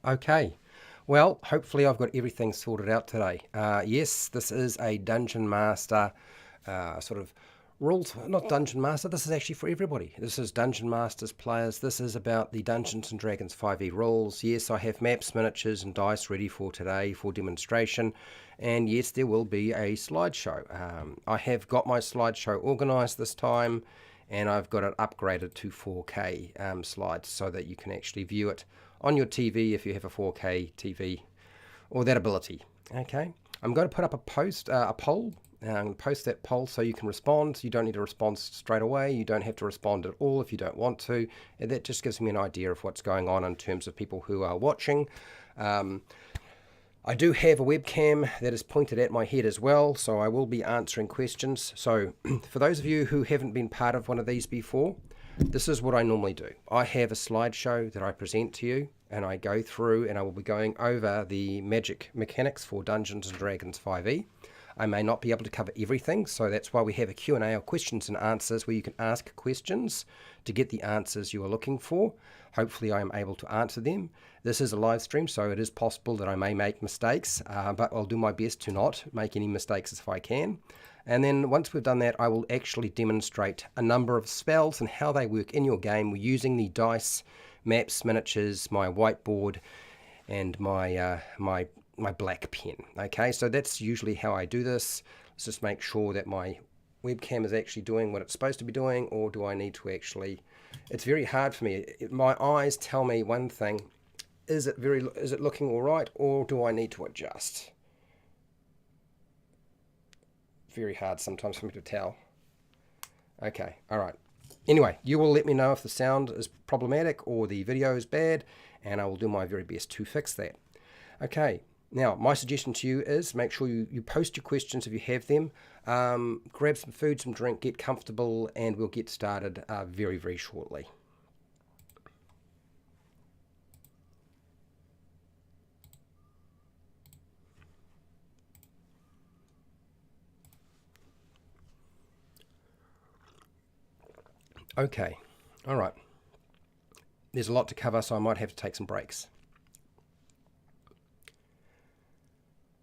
Okay, well, hopefully I've got everything sorted out today. Yes, this is a Dungeon Master sort of rules, not Dungeon Master, this is actually for everybody. This is Dungeon Masters players, this is about the Dungeons & Dragons 5e rules. Yes, I have maps, miniatures and dice ready for today for demonstration, and yes, there will be a slideshow. I have got my slideshow organised this time, and I've got it upgraded to 4K slides so that you can actually view it on your TV if you have a 4K TV or that ability. Okay, I'm going to put up a poll. Post that poll so you can respond. You don't need to respond straight away. You don't have to respond at all if you don't want to. And that just gives me an idea of what's going on in terms of people who are watching. I do have a webcam that is pointed at my head as well, so I will be answering questions. So for those of you who haven't been part of one of these before, this is what I normally do. I have a slideshow that I present to you, and I go through and I will be going over the magic mechanics for Dungeons & Dragons 5e. I may not be able to cover everything, so that's why we have a Q&A or questions and answers where you can ask questions to get the answers you are looking for. Hopefully I am able to answer them. This is a live stream, so it is possible that I may make mistakes, but I'll do my best to not make any mistakes if I can. And then once we've done that, I will actually demonstrate a number of spells and how they work in your game using the dice, maps, miniatures, my whiteboard, and my black pen. Okay, so that's usually how I do this. Let's just make sure that my webcam is actually doing what it's supposed to be doing, or do I need to actually... It's very hard for me. My eyes tell me one thing. Is it looking all right, or do I need to adjust? Very hard sometimes for me to tell. Okay, all right. Anyway, you will let me know if the sound is problematic or the video is bad, and I will do my very best to fix that. Okay, now my suggestion to you is make sure you post your questions if you have them. Grab some food, some drink, get comfortable, and we'll get started very, very shortly. Okay, all right. There's a lot to cover, so I might have to take some breaks.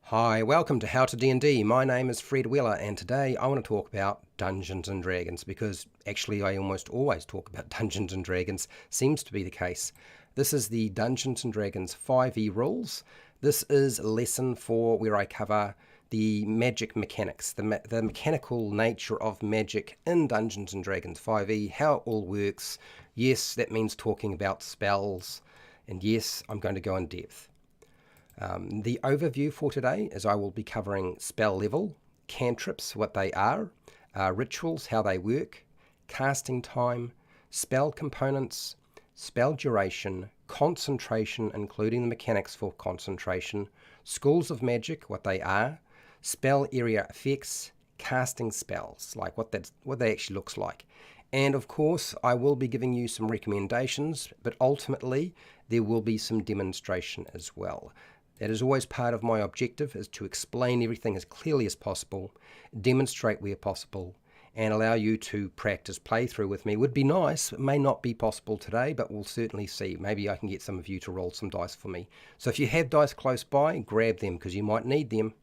Hi, welcome to How to D&D. My name is Fred Weller, and today I want to talk about Dungeons & Dragons, because actually I almost always talk about Dungeons & Dragons, seems to be the case. This is the Dungeons & Dragons 5e rules. This is lesson 4 where I cover the magic mechanics, the mechanical nature of magic in Dungeons & Dragons 5e, how it all works. Yes, that means talking about spells, and yes, I'm going to go in depth. The overview for today is I will be covering spell level, cantrips, what they are, rituals, how they work, casting time, spell components, spell duration, concentration, including the mechanics for concentration, schools of magic, what they are, spell area effects, casting spells, like what they actually looks like. And of course, I will be giving you some recommendations, but ultimately there will be some demonstration as well. That is always part of my objective, is to explain everything as clearly as possible, demonstrate where possible, and allow you to practice playthrough with me. Would be nice. It may not be possible today, but we'll certainly see. Maybe I can get some of you to roll some dice for me. So if you have dice close by, grab them, because you might need them.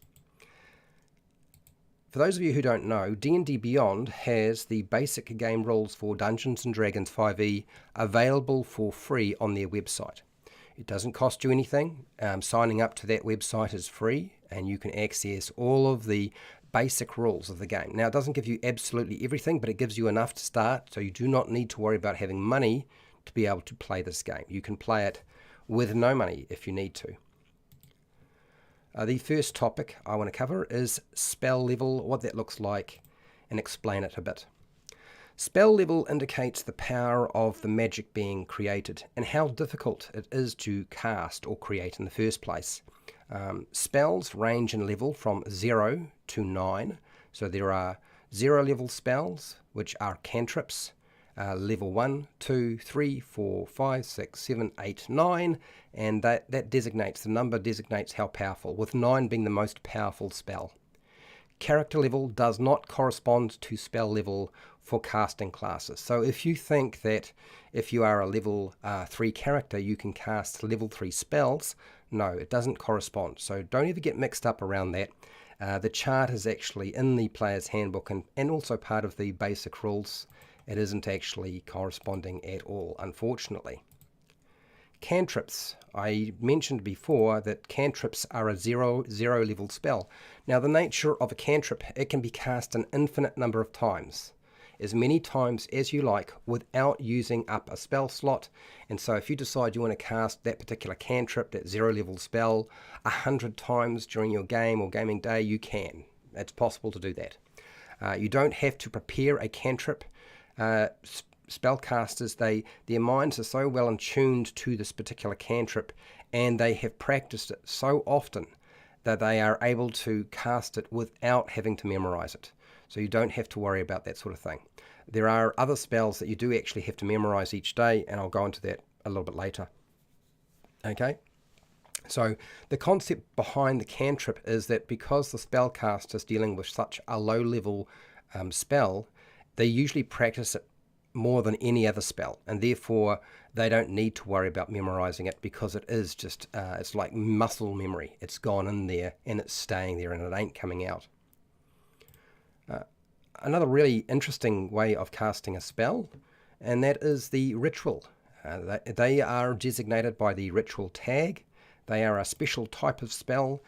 For those of you who don't know, D&D Beyond has the basic game rules for Dungeons & Dragons 5e available for free on their website. It doesn't cost you anything. Signing up to that website is free, and you can access all of the basic rules of the game. Now, it doesn't give you absolutely everything, but it gives you enough to start, so you do not need to worry about having money to be able to play this game. You can play it with no money if you need to. The first topic I want to cover is spell level, what that looks like, and explain it a bit. Spell level indicates the power of the magic being created and how difficult it is to cast or create in the first place. Spells range in level from 0 to 9. So there are 0 level spells, which are cantrips, level 1, 2, 3, 4, 5, 6, 7, 8, 9, and that designates, the number designates how powerful, with 9 being the most powerful spell. character level does not correspond to spell level for casting classes. So if you think that if you are a level 3 character, you can cast level 3 spells, no, it doesn't correspond. So don't ever get mixed up around that. The chart is actually in the player's handbook and also part of the basic rules. It isn't actually corresponding at all, unfortunately. Cantrips. I mentioned before that cantrips are a 0/0 level spell. Now the nature of a cantrip, it can be cast an infinite number of times, as many times as you like without using up a spell slot. And so if you decide you want to cast that particular cantrip, that 0 level spell, 100 times during your game or gaming day, you can. It's possible to do that. You don't have to prepare a cantrip. Spellcasters, their minds are so well in tuned to this particular cantrip, and they have practiced it so often that they are able to cast it without having to memorize it. So you don't have to worry about that sort of thing. There are other spells that you do actually have to memorize each day, and I'll go into that a little bit later. Okay, so the concept behind the cantrip is that because the spellcaster is dealing with such a low level spell, they usually practice it more than any other spell, and therefore they don't need to worry about memorizing it, because it is just it's like muscle memory. It's gone in there and it's staying there and it ain't coming out. Another really interesting way of casting a spell, and that is the ritual. They are designated by the ritual tag. They are a special type of spell.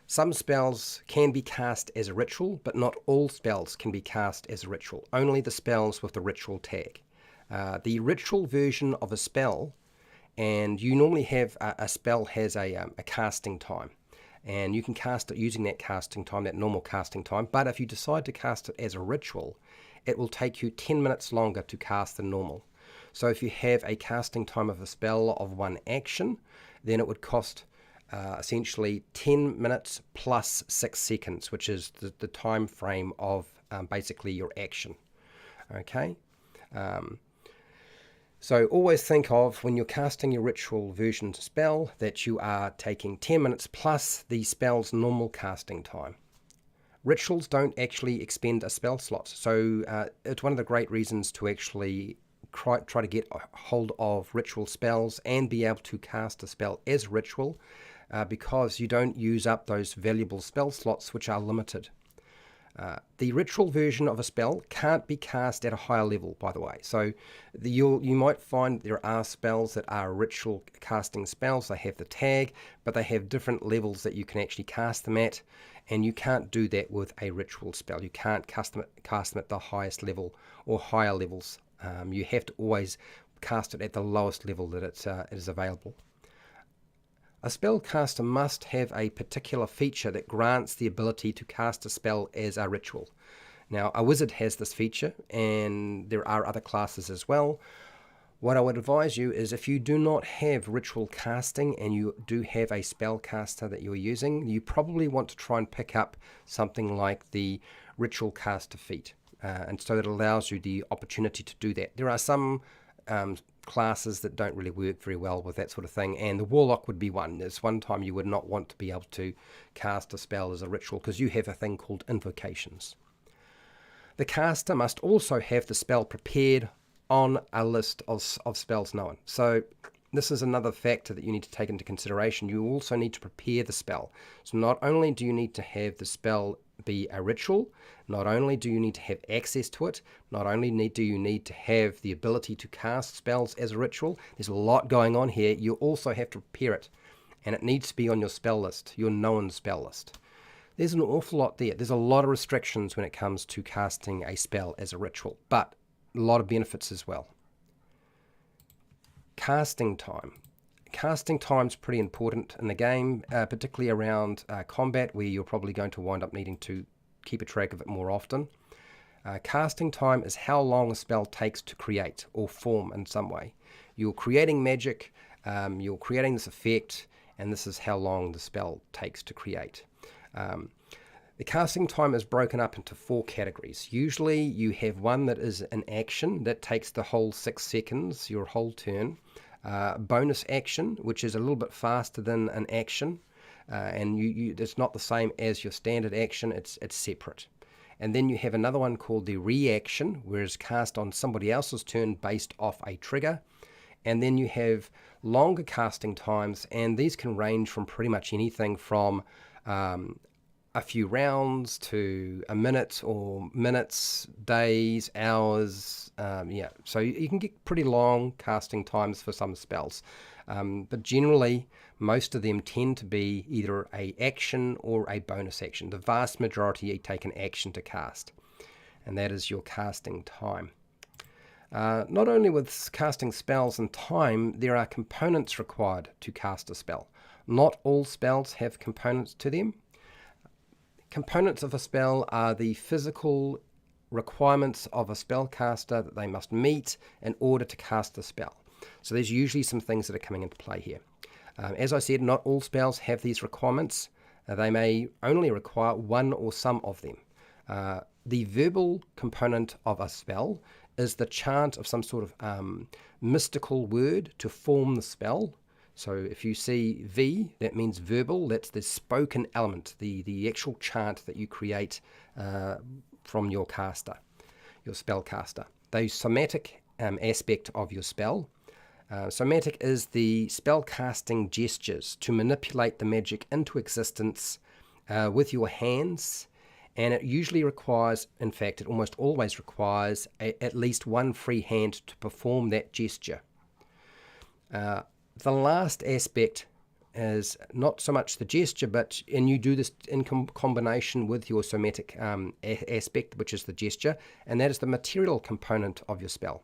Some spells can be cast as a ritual, but not all spells can be cast as a ritual. Only the spells with the ritual tag. The ritual version of a spell, and you normally have a spell has a casting time, and you can cast it using that casting time, that normal casting time, but if you decide to cast it as a ritual, it will take you 10 minutes longer to cast than normal. So if you have a casting time of a spell of 1 action, then it would cost essentially 10 minutes plus 6 seconds, which is the time frame of basically your action. Okay, so always think of, when you're casting your ritual version spell, that you are taking 10 minutes plus the spell's normal casting time. Rituals don't actually expend a spell slot, so it's one of the great reasons to actually try to get a hold of ritual spells and be able to cast a spell as ritual, because you don't use up those valuable spell slots, which are limited. The ritual version of a spell can't be cast at a higher level, by the way. So you might find there are spells that are ritual casting spells. They have the tag, but they have different levels that you can actually cast them at, and you can't do that with a ritual spell. You can't cast them at the highest level or higher levels. You have to always cast it at the lowest level that it is available. A spellcaster must have a particular feature that grants the ability to cast a spell as a ritual. Now, a wizard has this feature, and there are other classes as well. What I would advise you is, if you do not have ritual casting and you do have a spellcaster that you're using, you probably want to try and pick up something like the ritual caster feat, and so it allows you the opportunity to do that. There are some classes that don't really work very well with that sort of thing, and the warlock would be one. There's one time you would not want to be able to cast a spell as a ritual, because you have a thing called invocations. The caster must also have the spell prepared on a list of spells known. So this is another factor that you need to take into consideration. You also need to prepare the spell. So not only do you need to have the spell be a ritual, not only do you need to have access to it, not only do you need to have the ability to cast spells as a ritual, there's a lot going on here. You also have to prepare it, and it needs to be on your spell list, your known spell list. There's an awful lot there. There's a lot of restrictions when it comes to casting a spell as a ritual, but a lot of benefits as well. Casting time. Casting time is pretty important in the game, particularly around combat, where you're probably going to wind up needing to keep a track of it more often. Casting time is how long a spell takes to create or form in some way. You're creating magic, you're creating this effect, and this is how long the spell takes to create. The casting time is broken up into 4 categories. Usually you have one that is an action that takes the whole 6 seconds, your whole turn. Bonus action, which is a little bit faster than an action. and it's not the same as your standard action. It's separate. And then you have another one called the reaction, where it's cast on somebody else's turn based off a trigger. And then you have longer casting times, and these can range from pretty much anything from a few rounds to a minute, or minutes, days, hours. So you can get pretty long casting times for some spells. But generally, most of them tend to be either a action or a bonus action. The vast majority you take an action to cast, and that is your casting time. Not only with casting spells and time, there are components required to cast a spell. Not all spells have components to them. Components of a spell are the physical requirements of a spellcaster that they must meet in order to cast the spell. So there's usually some things that are coming into play here. As I said, not all spells have these requirements. They may only require one or some of them. The verbal component of a spell is the chant of some sort of mystical word to form the spell. So if you see V, that means verbal. That's the spoken element, the actual chant that you create from your caster, your spellcaster. The somatic aspect of your spell. Somatic is the spellcasting gestures to manipulate the magic into existence with your hands, and it usually requires, in fact, it almost always requires at least one free hand to perform that gesture. The last aspect is not so much the gesture, and you do this in combination with your somatic aspect, which is the gesture, and that is the material component of your spell.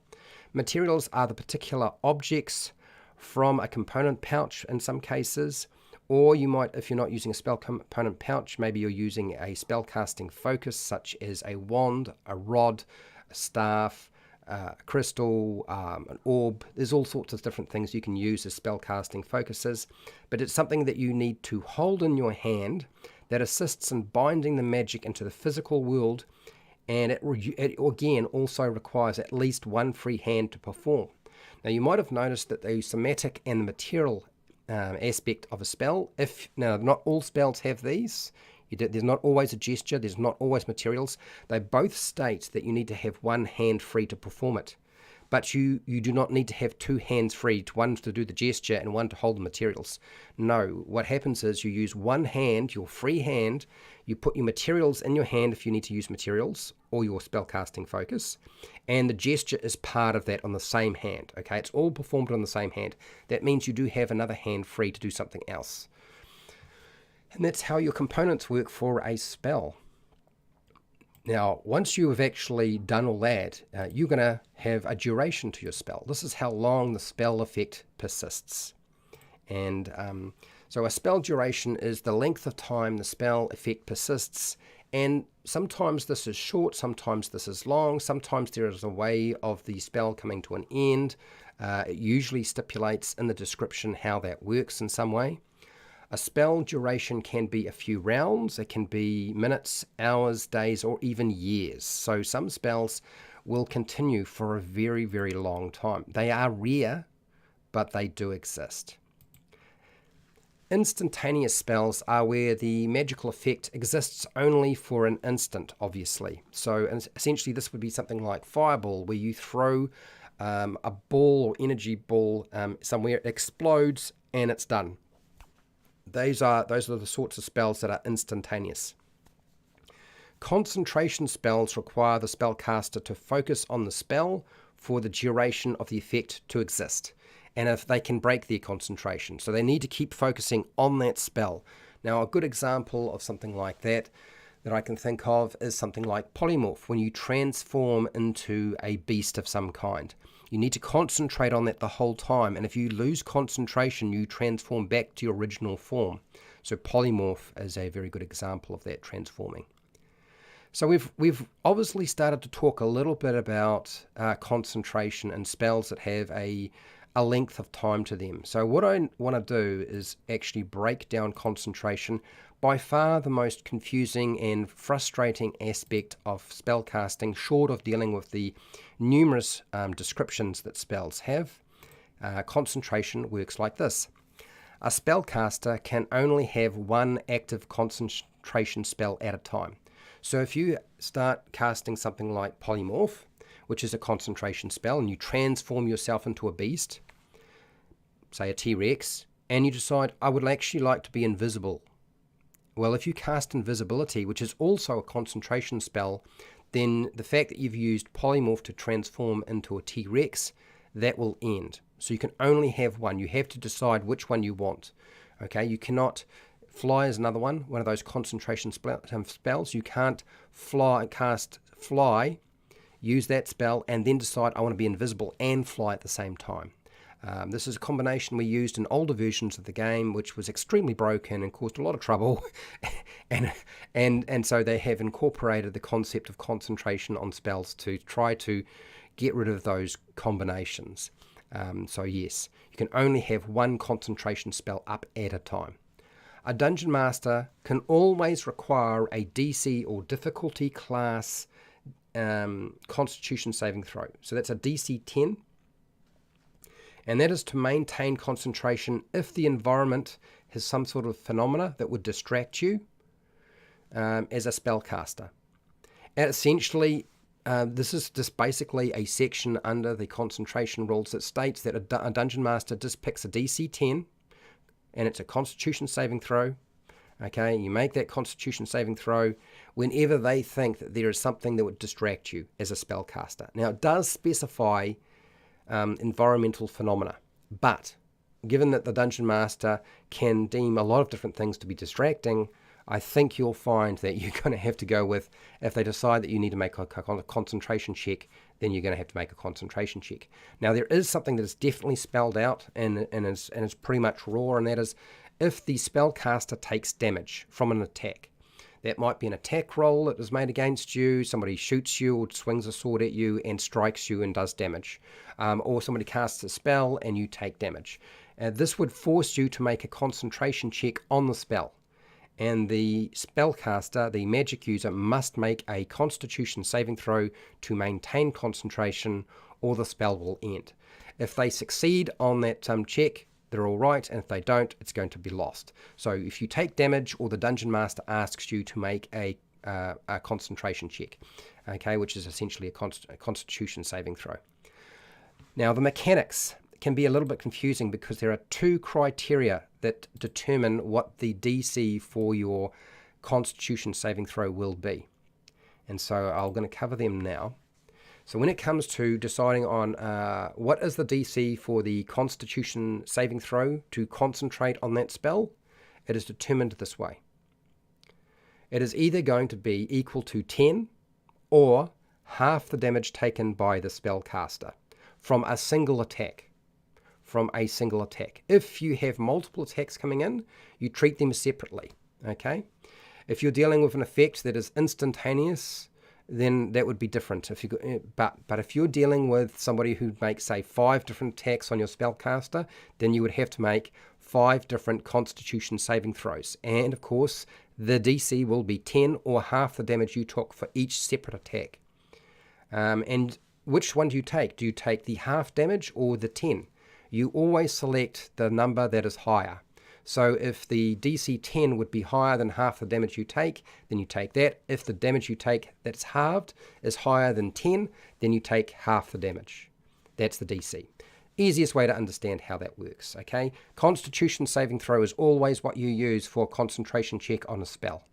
Materials are the particular objects from a component pouch in some cases, or you might, if you're not using a spell component pouch, maybe you're using a spellcasting focus such as a wand, a rod, a staff, a crystal, an orb. There's all sorts of different things you can use as spellcasting focuses, but it's something that you need to hold in your hand that assists in binding the magic into the physical world, and it again also requires at least one free hand to perform. Now you might have noticed that the somatic and the material aspect of a spell, now not all spells have these. There's not always a gesture, there's not always materials. They both state that you need to have one hand free to perform it. But you do not need to have two hands free, one to do the gesture and one to hold the materials. No, what happens is you use one hand, your free hand, you put your materials in your hand if you need to use materials, or your spellcasting focus, and the gesture is part of that on the same hand. Okay, it's all performed on the same hand. That means you do have another hand free to do something else. And that's how your components work for a spell. Now, once you have actually done all that, you're going to have a duration to your spell. This is how long the spell effect persists. And so a spell duration is the length of time the spell effect persists. And sometimes this is short, sometimes this is long, sometimes there is a way of the spell coming to an end. It usually stipulates in the description how that works in some way. A spell duration can be a few rounds, it can be minutes, hours, days, or even years. So some spells will continue for a very, very long time. They are rare, but they do exist. Instantaneous spells are where the magical effect exists only for an instant, obviously. So essentially this would be something like Fireball, where you throw a ball or energy ball somewhere, it explodes, and it's done. Those are the sorts of spells that are instantaneous. Concentration spells require the spellcaster to focus on the spell for the duration of the effect to exist, and if they can break their concentration. So they need to keep focusing on that spell. Now, a good example of something like that I can think of is something like polymorph, when you transform into a beast of some kind. You need to concentrate on that the whole time, and if you lose concentration, you transform back to your original form. So polymorph is a very good example of that transforming. So we've obviously started to talk a little bit about concentration and spells that have a length of time to them. So what I want to do is actually break down concentration, by far the most confusing and frustrating aspect of spellcasting, short of dealing with the numerous descriptions that spells have. Concentration works like this. A spellcaster can only have one active concentration spell at a time. So if you start casting something like Polymorph, which is a concentration spell, and you transform yourself into a beast, say a T-Rex, and you decide, I would actually like to be invisible. Well, if you cast Invisibility, which is also a concentration spell, then the fact that you've used Polymorph to transform into a T-Rex, that will end. So you can only have one. You have to decide which one you want. Okay, you cannot... Fly is another one of those concentration spells. You can't cast Fly, use that spell, and then decide I want to be invisible and fly at the same time. This is a combination we used in older versions of the game, which was extremely broken and caused a lot of trouble. and so they have incorporated the concept of concentration on spells to try to get rid of those combinations. So yes, you can only have one concentration spell up at a time. A Dungeon Master can always require a DC or difficulty class Constitution saving throw. So that's a DC 10. And that is to maintain concentration if the environment has some sort of phenomena that would distract you as a spellcaster. And essentially, this is just basically a section under the concentration rules that states that a Dungeon Master just picks a DC 10, and it's a Constitution saving throw. Okay, you make that Constitution saving throw whenever they think that there is something that would distract you as a spellcaster. Now, it does specify environmental phenomena, but given that the Dungeon Master can deem a lot of different things to be distracting, I think you'll find that you're going to have to go with, if they decide that you need to make a concentration check, then you're going to have to make a concentration check. Now, there is something that is definitely spelled out and is pretty much raw, and that is if the spellcaster takes damage from an attack. That might be an attack roll that was made against you, somebody shoots you or swings a sword at you and strikes you and does damage, or somebody casts a spell and you take damage. This would force you to make a concentration check on the spell. And the spellcaster, the magic user, must make a Constitution saving throw to maintain concentration, or the spell will end. If they succeed on that check, they're all right, and if they don't, it's going to be lost. So if you take damage, or the Dungeon Master asks you to make a concentration check, okay, which is essentially a Constitution saving throw. Now, the mechanics can be a little bit confusing because there are two criteria that determine what the DC for your Constitution saving throw will be. And so I'm going to cover them now. So when it comes to deciding on what is the DC for the Constitution saving throw to concentrate on that spell, it is determined this way. It is either going to be equal to 10 or half the damage taken by the spellcaster from a single attack. If you have multiple attacks coming in, you treat them separately, okay? If you're dealing with an effect that is instantaneous, then that would be different. But if you're dealing with somebody who makes, say, 5 different attacks on your spellcaster, then you would have to make 5 different Constitution saving throws. And, of course, the DC will be 10 or half the damage you took for each separate attack. And which one do you take? Do you take the half damage or the 10? You always select the number that is higher. So if the DC 10 would be higher than half the damage you take, then you take that. If the damage you take that's halved is higher than 10, then you take half the damage. That's the DC. Easiest way to understand how that works, okay? Constitution saving throw is always what you use for a concentration check on a spell.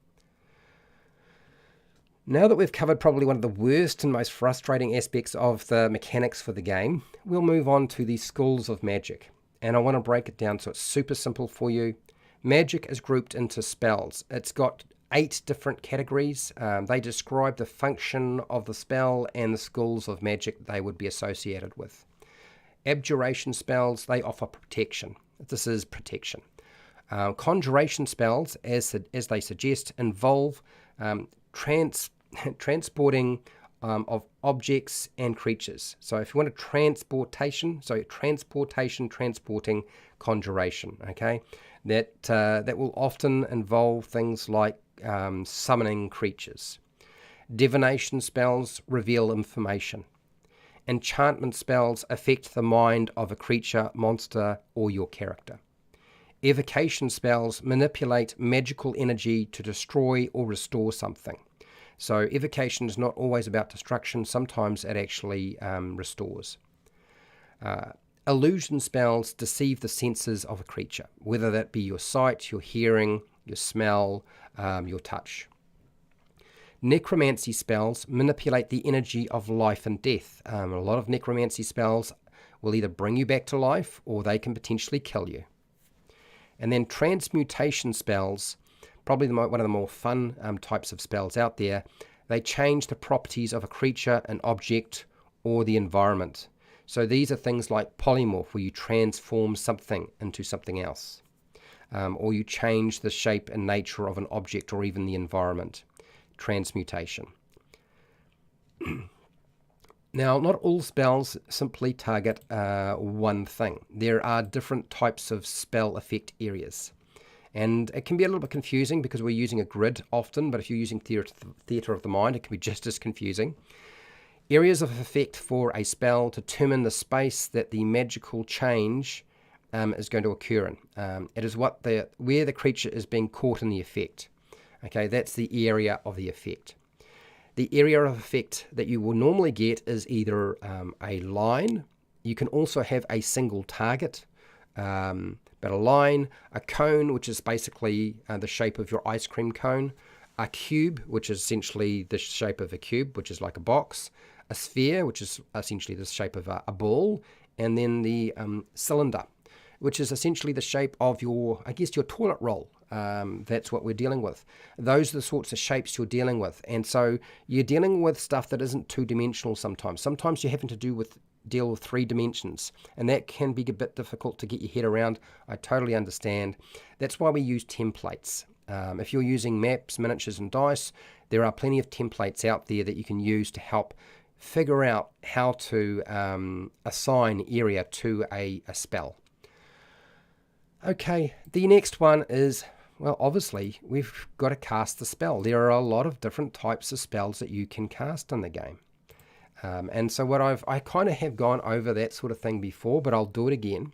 Now that we've covered probably one of the worst and most frustrating aspects of the mechanics for the game, we'll move on to the schools of magic. And I want to break it down so it's super simple for you. Magic is grouped into spells. It's got 8 different categories. They describe the function of the spell and the schools of magic they would be associated with. Abjuration spells, they offer protection. This is protection. Conjuration spells, as they suggest, involve transporting of objects and creatures. So if you want a transporting conjuration, okay, that will often involve things like summoning creatures. Divination spells reveal information. Enchantment spells affect the mind of a creature, monster, or your character. Evocation spells manipulate magical energy to destroy or restore something. So evocation is not always about destruction. Sometimes it actually restores. Illusion spells deceive the senses of a creature, whether that be your sight, your hearing, your smell, your touch. Necromancy spells manipulate the energy of life and death. A lot of necromancy spells will either bring you back to life or they can potentially kill you. And then transmutation spells, probably one of the more fun types of spells out there. They change the properties of a creature, an object, or the environment. So these are things like polymorph, where you transform something into something else. Or you change the shape and nature of an object or even the environment. Transmutation. Now, not all spells simply target one thing. There are different types of spell effect areas. And it can be a little bit confusing because we're using a grid often, but if you're using theatre of the mind, it can be just as confusing. Areas of effect for a spell determine the space that the magical change is going to occur in. It is where the creature is being caught in the effect. Okay, that's the area of the effect. The area of effect that you will normally get is either a line. You can also have a single target, but a line, a cone, which is basically the shape of your ice cream cone, a cube, which is essentially the shape of a cube, which is like a box, a sphere, which is essentially the shape of a ball, and then the cylinder, which is essentially the shape of your toilet roll. That's what we're dealing with. Those are the sorts of shapes you're dealing with. And so you're dealing with stuff that isn't two-dimensional sometimes. Sometimes you're having to deal with 3 dimensions, and that can be a bit difficult to get your head around. I totally understand. That's why we use templates. If you're using maps, miniatures, and dice, there are plenty of templates out there that you can use to help figure out how to assign area to a spell. Okay, the next one is, well, obviously, we've got to cast the spell. There are a lot of different types of spells that you can cast in the game. And so I kind of have gone over that sort of thing before, but I'll do it again.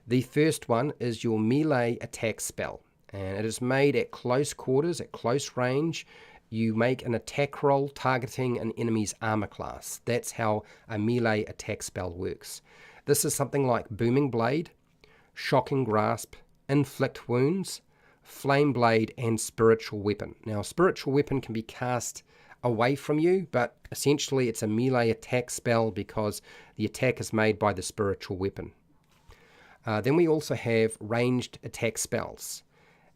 The first one is your melee attack spell. And it is made at close quarters, at close range. You make an attack roll targeting an enemy's armor class. That's how a melee attack spell works. This is something like Booming Blade, Shocking Grasp, Inflict Wounds, Flame Blade, and Spiritual Weapon. Now, Spiritual Weapon can be cast away from you, but essentially it's a melee attack spell because the attack is made by the spiritual weapon. Then we also have ranged attack spells,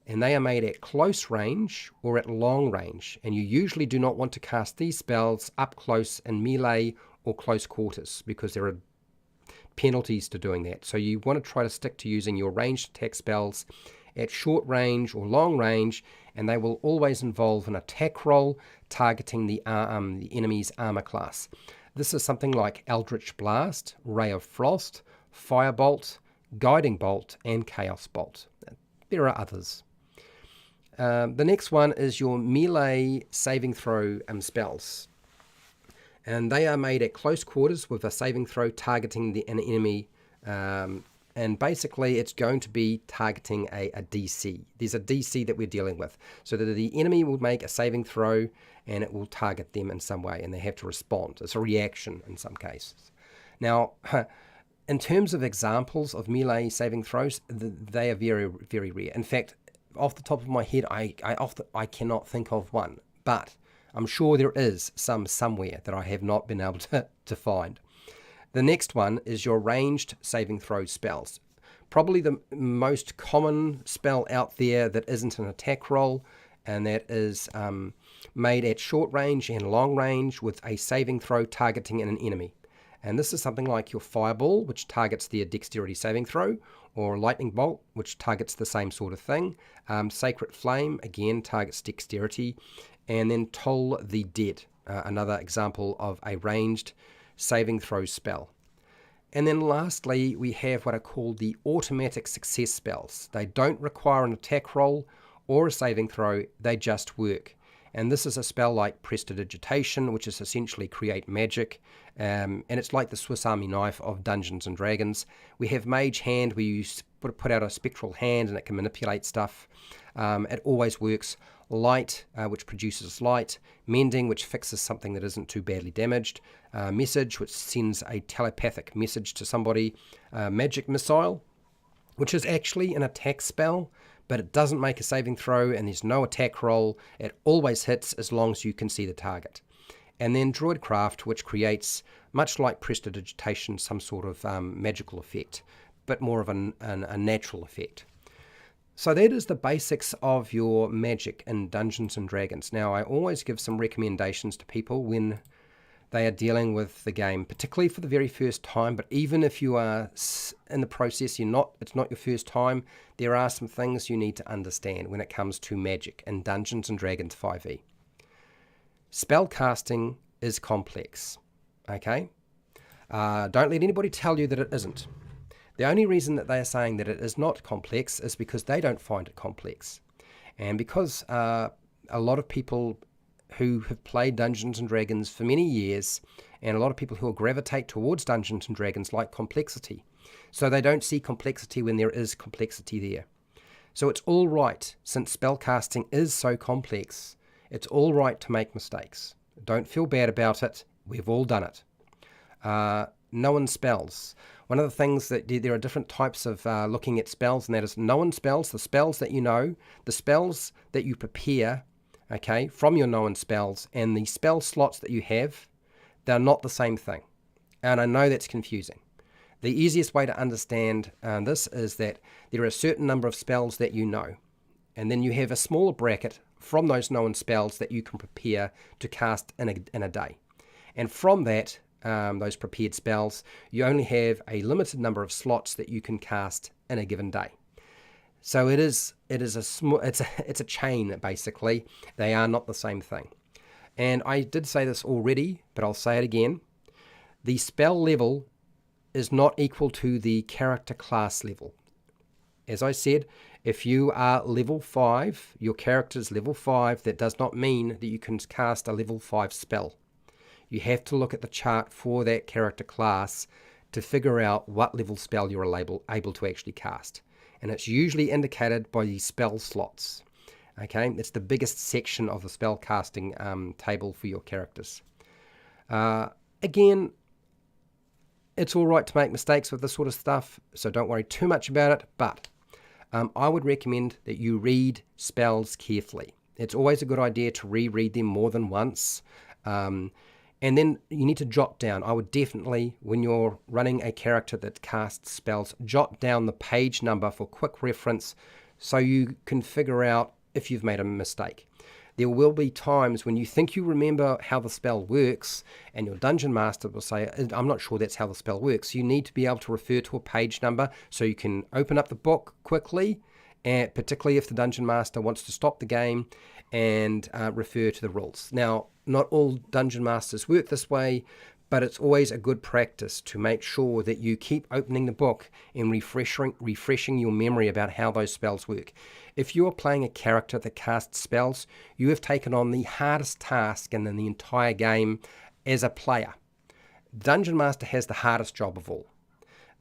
and they are made at close range or at long range, and you usually do not want to cast these spells up close in melee or close quarters because there are penalties to doing that. So you want to try to stick to using your ranged attack spells at short range or long range, and they will always involve an attack roll targeting the enemy's armor class. This is something like Eldritch Blast, Ray of Frost, Firebolt, Guiding Bolt, and Chaos Bolt. There are others. The next one is your melee saving throw spells. And they are made at close quarters with a saving throw targeting an enemy. And basically, it's going to be targeting a DC. There's a DC that we're dealing with. So that the enemy will make a saving throw, and it will target them in some way, and they have to respond. It's a reaction in some cases. Now, in terms of examples of melee saving throws, they are very, very rare. In fact, off the top of my head, I cannot think of one. But I'm sure there is somewhere that I have not been able to find. The next one is your ranged saving throw spells. Probably the most common spell out there that isn't an attack roll, and that is made at short range and long range with a saving throw targeting an enemy. And this is something like your Fireball, which targets their dexterity saving throw, or Lightning Bolt, which targets the same sort of thing. Sacred Flame, again, targets dexterity. And then Toll the Dead, another example of a ranged saving throw spell. And then lastly, we have what are called the automatic success spells. They don't require an attack roll or a saving throw, they just work. And this is a spell like Prestidigitation, which is essentially create magic. And it's like the Swiss Army knife of Dungeons and Dragons. We have Mage Hand, where you put out a spectral hand and it can manipulate stuff. It always works. Light, which produces light. Mending, which fixes something that isn't too badly damaged. Message, which sends a telepathic message to somebody. Magic Missile, which is actually an attack spell, but it doesn't make a saving throw and there's no attack roll. It always hits as long as you can see the target. And then Druidcraft, which creates, much like Prestidigitation, some sort of magical effect, but more of a natural effect. So that is the basics of your magic in Dungeons and Dragons. Now, I always give some recommendations to people when they are dealing with the game, particularly for the very first time. But even if you are in the process, it's not your first time, there are some things you need to understand when it comes to magic in Dungeons and Dragons 5e. Spell casting is complex, okay? Don't let anybody tell you that it isn't. The only reason that they are saying that it is not complex is because they don't find it complex. And because a lot of people who have played Dungeons and Dragons for many years, and a lot of people who will gravitate towards Dungeons and Dragons like complexity. So they don't see complexity when there is complexity there. So it's all right, since spellcasting is so complex, it's all right to make mistakes. Don't feel bad about it. We've all done it. Known spells. One of the things that there are different types of looking at spells, and that is known spells, the spells that you know, the spells that you prepare, okay, from your known spells, and the spell slots that you have, they're not the same thing. And I know that's confusing. The easiest way to understand this is that there are a certain number of spells that you know, and then you have a smaller bracket from those known spells that you can prepare to cast in a day. And from that, those prepared spells, you only have a limited number of slots that you can cast in a given day. So it's a chain, basically. They are not the same thing. And I did say this already, but I'll say it again. The spell level is not equal to the character class level. As I said, if you are level 5, your character's level 5, that does not mean that you can cast a level 5 spell. You have to look at the chart for that character class to figure out what level spell you're able to actually cast. And it's usually indicated by the spell slots. Okay, it's the biggest section of the spell casting table for your characters. Again, it's all right to make mistakes with this sort of stuff, so don't worry too much about it, but I would recommend that you read spells carefully. It's always a good idea to reread them more than once. And then you need to jot down. I would definitely, when you're running a character that casts spells, jot down the page number for quick reference so you can figure out if you've made a mistake. There will be times when you think you remember how the spell works and your dungeon master will say, I'm not sure that's how the spell works. You need to be able to refer to a page number so you can open up the book quickly, and particularly if the dungeon master wants to stop the game and refer to the rules. Now, not all dungeon masters work this way, but it's always a good practice to make sure that you keep opening the book and refreshing your memory about how those spells work. If you are playing a character that casts spells, you have taken on the hardest task in the entire game as a player. Dungeon Master has the hardest job of all.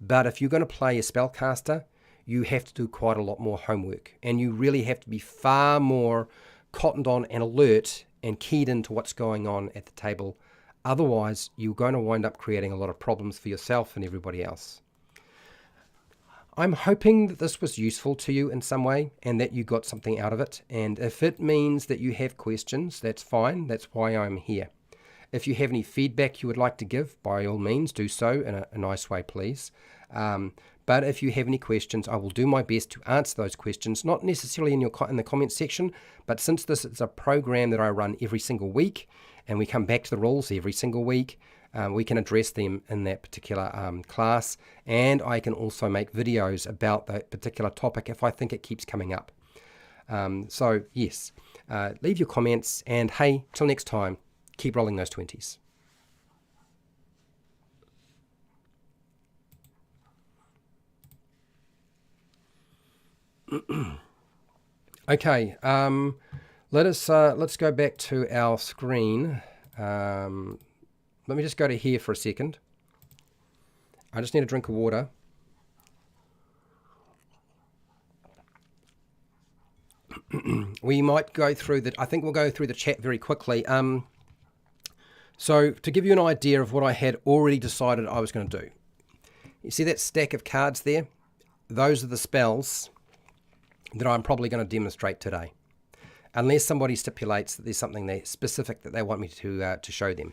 But if you're going to play a spellcaster, you have to do quite a lot more homework, and you really have to be far more cottoned on and alert and keyed into what's going on at the table. Otherwise, you're going to wind up creating a lot of problems for yourself and everybody else. I'm hoping that this was useful to you in some way and that you got something out of it. And if it means that you have questions, that's fine. That's why I'm here. If you have any feedback you would like to give, by all means, do so in a nice way, please. But if you have any questions, I will do my best to answer those questions, not necessarily in the comments section, but since this is a program that I run every single week, and we come back to the rules every single week, we can address them in that particular class, and I can also make videos about that particular topic if I think it keeps coming up. So, yes, leave your comments, and hey, till next time, keep rolling those 20s. Okay, Let's go back to our screen. Let me just go to here for a second. I just need a drink of water. We might go through I think we'll go through the chat very quickly. So to give you an idea of what I had already decided I was going to do. You see that stack of cards there? Those are the spells that I'm probably going to demonstrate today. Unless somebody stipulates that there's something specific that they want me to show them.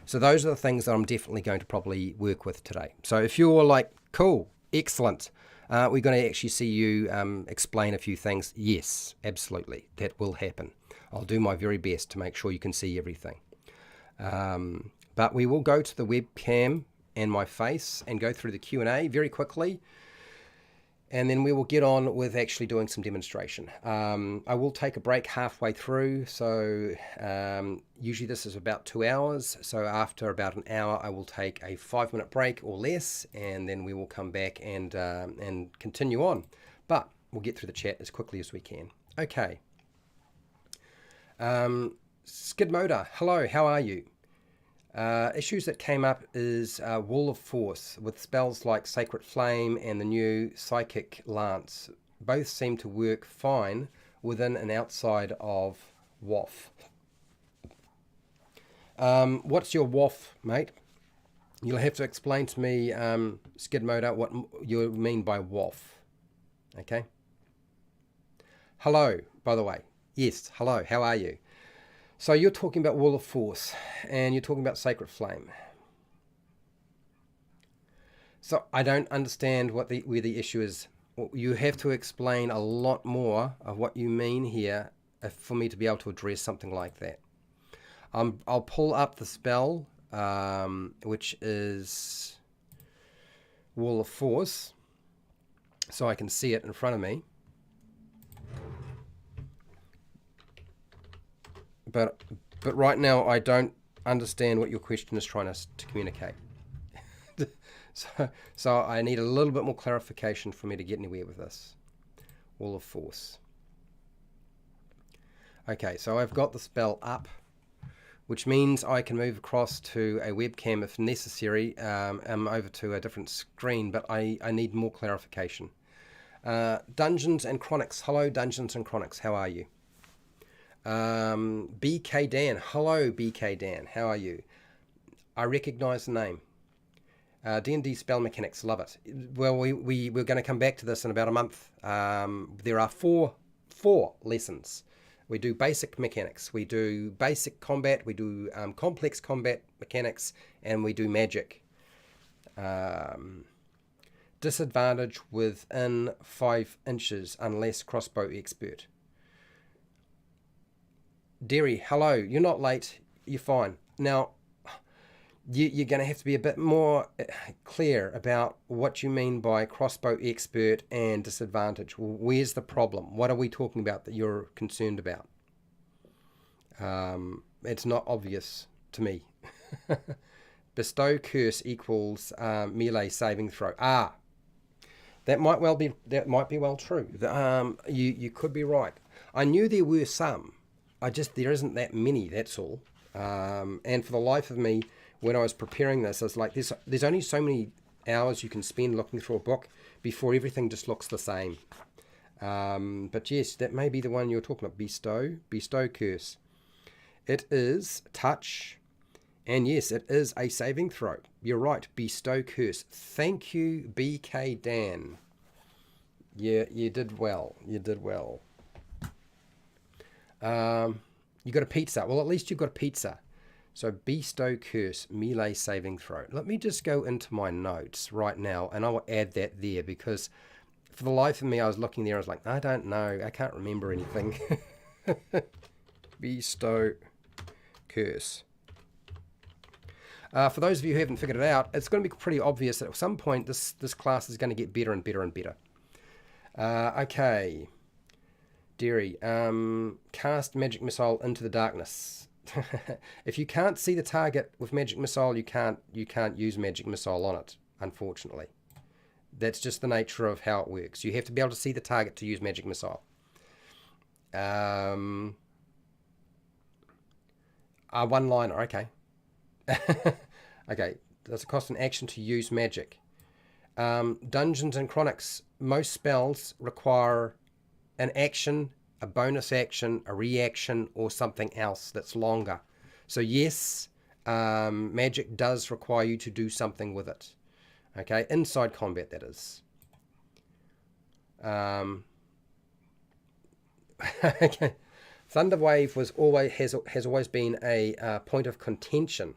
So those are the things that I'm definitely going to probably work with today. So if you're like, cool, excellent, we're going to actually see you explain a few things. Yes, absolutely, that will happen. I'll do my very best to make sure you can see everything. But we will go to the webcam and my face and go through the Q&A very quickly. And then we will get on with actually doing some demonstration. I will take a break halfway through. So usually this is about 2 hours. So after about an hour, I will take a 5-minute break or less. And then we will come back and continue on. But we'll get through the chat as quickly as we can. Okay. Skid Motor, hello, how are you? Issues that came up is Wall of Force with spells like Sacred Flame and the new Psychic Lance. Both seem to work fine within and outside of WoF. What's your WoF, mate? You'll have to explain to me, Skid Motor, what you mean by WoF. Okay? Hello, by the way. Yes, hello, how are you? So you're talking about Wall of Force, and you're talking about Sacred Flame. So I don't understand where the issue is. You have to explain a lot more of what you mean here for me to be able to address something like that. I'll pull up the spell, which is Wall of Force, so I can see it in front of me. But right now, I don't understand what your question is trying to communicate. so I need a little bit more clarification for me to get anywhere with this. Wall of Force. Okay, so I've got the spell up, which means I can move across to a webcam if necessary, over to a different screen, but I need more clarification. Dungeons and Chronics. Hello, Dungeons and Chronics. How are you? BK Dan. Hello, BK Dan. How are you? I recognize the name. D&D spell mechanics. Love it. Well, we're going to come back to this in about a month. There are four lessons. We do basic mechanics. We do basic combat. We do complex combat mechanics. And we do magic. Disadvantage within 5 inches unless crossbow expert. Derry, hello. You're not late. You're fine. Now, you're going to have to be a bit more clear about what you mean by crossbow expert and disadvantage. Where's the problem? What are we talking about that you're concerned about? It's not obvious to me. Bestow curse equals melee saving throw. That might be well true. You could be right. I knew there were some. There isn't that many, that's all. And for the life of me, when I was preparing this, I was like, there's only so many hours you can spend looking through a book before everything just looks the same. But yes, that may be the one you're talking about. Bestow curse. It is touch, and yes, it is a saving throw. You're right, bestow curse. Thank you, BK Dan. Yeah, you did well. You got a pizza. Well, at least you got a pizza. So bestow curse, melee saving throw. Let me just go into my notes right now, and I will add that there, because for the life of me, I was looking there. I was like, I don't know. I can't remember anything. Bestow curse. For those of you who haven't figured it out, it's going to be pretty obvious that at some point this class is going to get better and better and better. Okay. Derry, cast magic missile into the darkness. If you can't see the target with magic missile, you can't use magic missile on it, unfortunately. That's just the nature of how it works. You have to be able to see the target to use magic missile. One-liner, okay. Okay, does it cost an action to use magic? Dungeons and Chronics, most spells require an action, a bonus action, a reaction, or something else that's longer. So yes, magic does require you to do something with it. Okay, inside combat, that is. Okay. Thunderwave has always been a point of contention.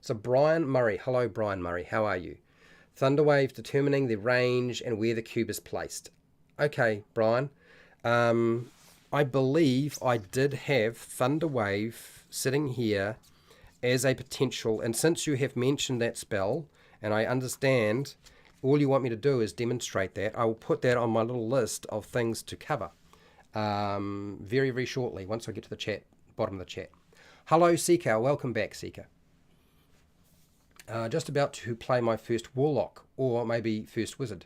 So Brian Murray, hello Brian Murray, how are you? Thunderwave determining the range and where the cube is placed. Okay, Brian. I believe I did have Thunderwave sitting here as a potential, and since you have mentioned that spell, and I understand all you want me to do is demonstrate that, I will put that on my little list of things to cover very, very shortly once I get to the chat, bottom of the chat. Hello, Seeker. Welcome back, Seeker. Just about to play my first Warlock, or maybe first Wizard.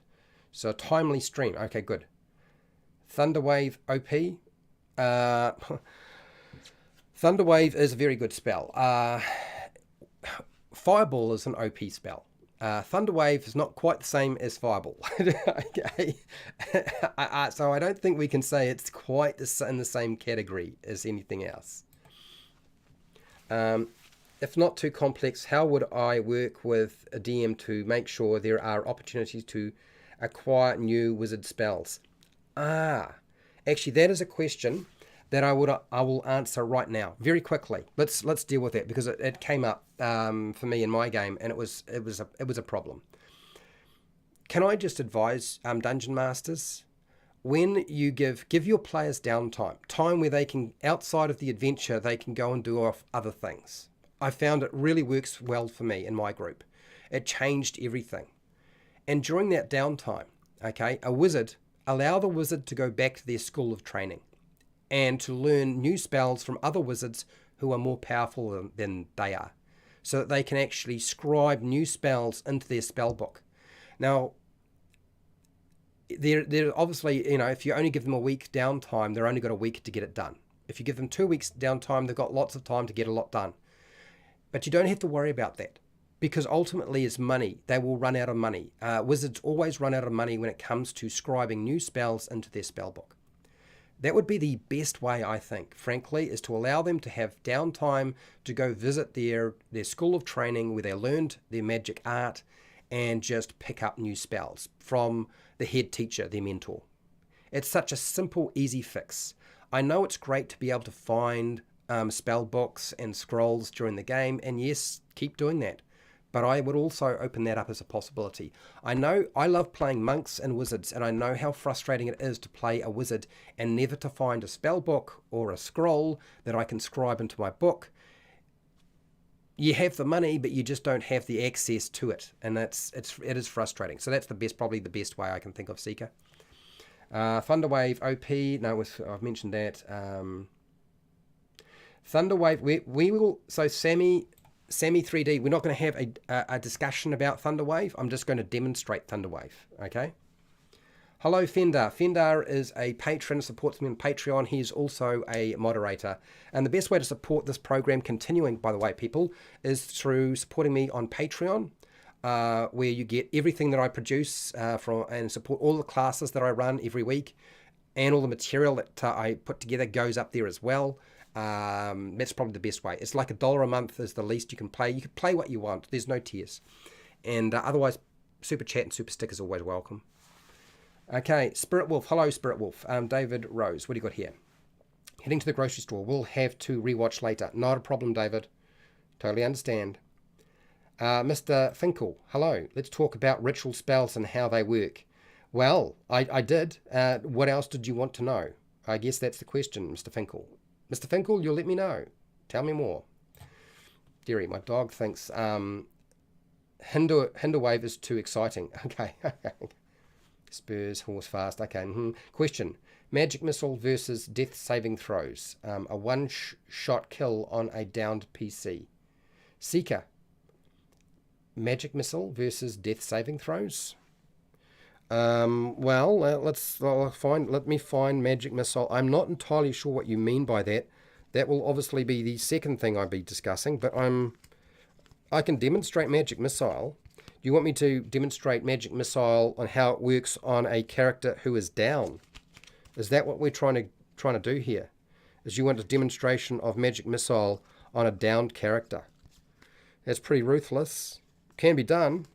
So, timely stream. Okay, good. Thunderwave OP. Thunderwave is a very good spell. Fireball is an OP spell. Thunderwave is not quite the same as Fireball. Okay. So I don't think we can say it's quite in the same category as anything else. If not too complex, how would I work with a DM to make sure there are opportunities to acquire new wizard spells? Actually, that is a question that I will answer right now, very quickly. Let's deal with that because it came up for me in my game, and it was a problem. Can I just advise Dungeon Masters, when you give your players downtime, time where they can, outside of the adventure, they can go and do other things. I found it really works well for me in my group. It changed everything. And during that downtime, okay, allow the wizard to go back to their school of training and to learn new spells from other wizards who are more powerful than they are, so that they can actually scribe new spells into their spell book. Now, they're obviously, if you only give them a week downtime, they're only got a week to get it done. If you give them 2 weeks downtime, they've got lots of time to get a lot done. But you don't have to worry about that, because ultimately it's money. They will run out of money. Wizards always run out of money when it comes to scribing new spells into their spell book. That would be the best way, I think, frankly, is to allow them to have downtime to go visit their school of training where they learned their magic art and just pick up new spells from the head teacher, their mentor. It's such a simple, easy fix. I know it's great to be able to find spell books and scrolls during the game, and yes, keep doing that. But I would also open that up as a possibility. I know I love playing monks and wizards, and I know how frustrating it is to play a wizard and never to find a spell book or a scroll that I can scribe into my book. You have the money, but you just don't have the access to it, and it is frustrating. So that's probably the best way I can think of, Seeker. Thunderwave OP. No, I've mentioned that. Thunderwave. We will. So Sammy 3D, we're not going to have a discussion about Thunderwave. I'm just going to demonstrate Thunderwave, okay? Hello, Fendar. Fendar is a patron, supports me on Patreon. He's also a moderator. And the best way to support this program continuing, by the way, people, is through supporting me on Patreon, where you get everything that I produce and support all the classes that I run every week, and all the material that I put together goes up there as well. That's probably the best way. It's like $1 a month is the least you can play. You can play what you want. There's no tiers. And otherwise, super chat and super stickers are always welcome. Okay, Spirit Wolf. Hello, Spirit Wolf. David Rose. What do you got here? Heading to the grocery store. We'll have to rewatch later. Not a problem, David. Totally understand. Mr. Finkel. Hello. Let's talk about ritual spells and how they work. Well, I did. What else did you want to know? I guess that's the question, Mr. Finkel. Mr. Finkel, you'll let me know. Tell me more. Derry, my dog thinks Hinder Wave is too exciting. Okay. Spurs, horse fast. Okay. Question. Magic missile versus death saving throws. A one-shot kill on a downed PC. Seeker. Magic missile versus death saving throws. Let me find magic missile. I'm not entirely sure what you mean by that. That will obviously be the second thing I'll be discussing, but I can demonstrate Magic Missile. Do you want me to demonstrate Magic Missile on how it works on a character who is down? Is that what we're trying to do here? Is you want a demonstration of Magic Missile on a downed character? That's pretty ruthless. Can be done.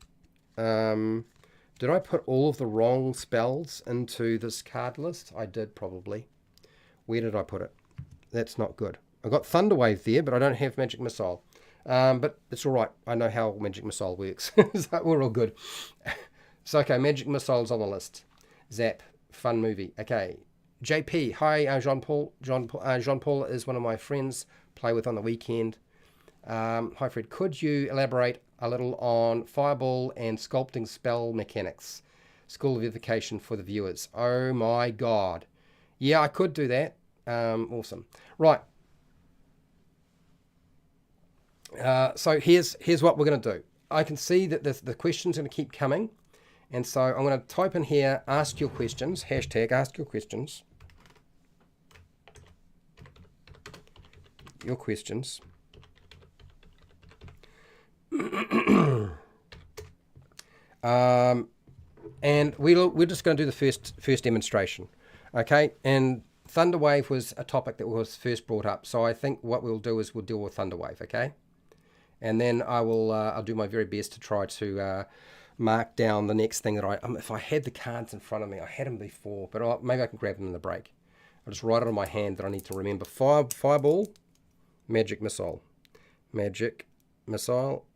Did I put all of the wrong spells into this card list? I did, probably. Where did I put it? That's not good. I got Thunderwave there, but I don't have Magic Missile. But it's all right. I know how Magic Missile works. So we're all good. So, okay, Magic Missile's on the list. Zap. Fun movie. Okay. JP. Hi, Jean-Paul. Jean-Paul is one of my friends. Play with on the weekend. Hi, Fred. Could you elaborate a little on Fireball and sculpting spell mechanics? School of Evocation for the viewers. Oh, my God. Yeah, I could do that. Awesome. Right. So here's what we're going to do. I can see that the questions are going to keep coming. And so I'm going to type in here, ask your questions, hashtag ask your questions. Your questions. And we're just going to do the first demonstration. Okay, and Thunderwave was a topic that was first brought up. So I think what we'll do is we'll deal with Thunderwave, okay? And then I'll do my very best to try to mark down the next thing that if I had the cards in front of me, I had them before, but maybe I can grab them in the break. I'll just write it on my hand that I need to remember. Fireball, Magic Missile, Magic Missile,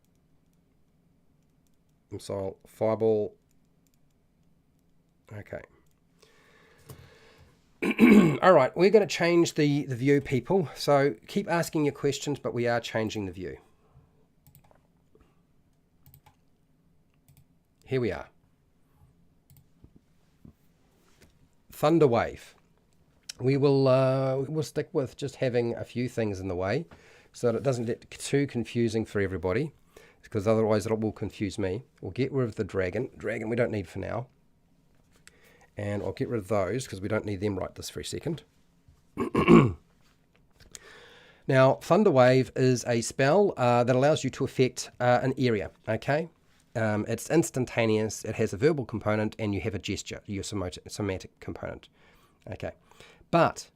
Fireball. Okay. All right, we're going to change the view, people. So keep asking your questions, but we are changing the view. Here we are. Thunderwave. We'll stick with just having a few things in the way so that it doesn't get too confusing for everybody, because otherwise it will confuse me. We'll get rid of the dragon. Dragon we don't need for now. And I'll get rid of those because we don't need them right this very second. Now, Thunderwave is a spell that allows you to affect an area, okay? It's instantaneous, it has a verbal component, and you have a gesture, your somatic component. Okay. But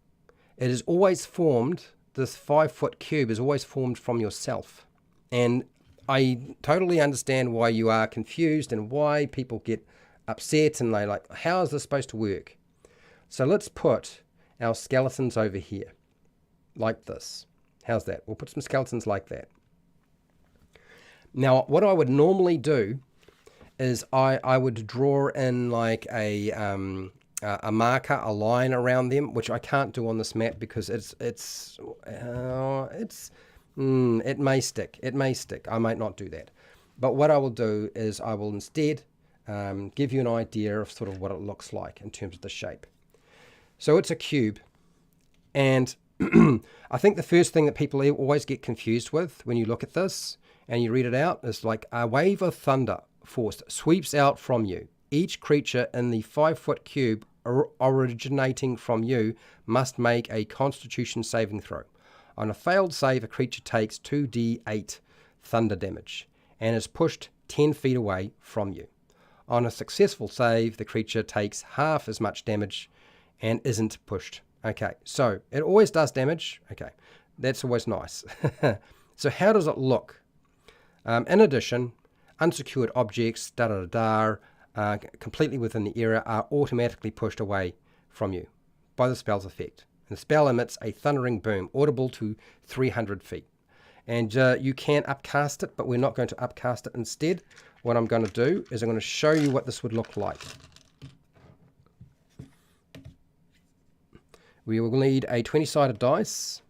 it is always formed, this 5-foot cube is always formed from yourself. And I totally understand why you are confused and why people get upset and they're like, how is this supposed to work? So let's put our skeletons over here, like this. How's that? We'll put some skeletons like that. Now, what I would normally do is I would draw in like a marker, a line around them, which I can't do on this map because it may stick. It may stick. I might not do that. But what I will do is I will instead give you an idea of sort of what it looks like in terms of the shape. So it's a cube, and I think the first thing that people always get confused with when you look at this and you read it out is like a wave of thunder force sweeps out from you. Each creature in the 5-foot cube originating from you must make a Constitution saving throw. On a failed save, a creature takes 2d8 thunder damage and is pushed 10 feet away from you. On a successful save, the creature takes half as much damage and isn't pushed. Okay, so it always does damage. Okay, that's always nice. So how does it look? In addition, unsecured objects, completely within the area are automatically pushed away from you by the spell's effect. And the spell emits a thundering boom, audible to 300 feet. And you can upcast it, but we're not going to upcast it. Instead, what I'm going to do is I'm going to show you what this would look like. We will need a 20-sided dice.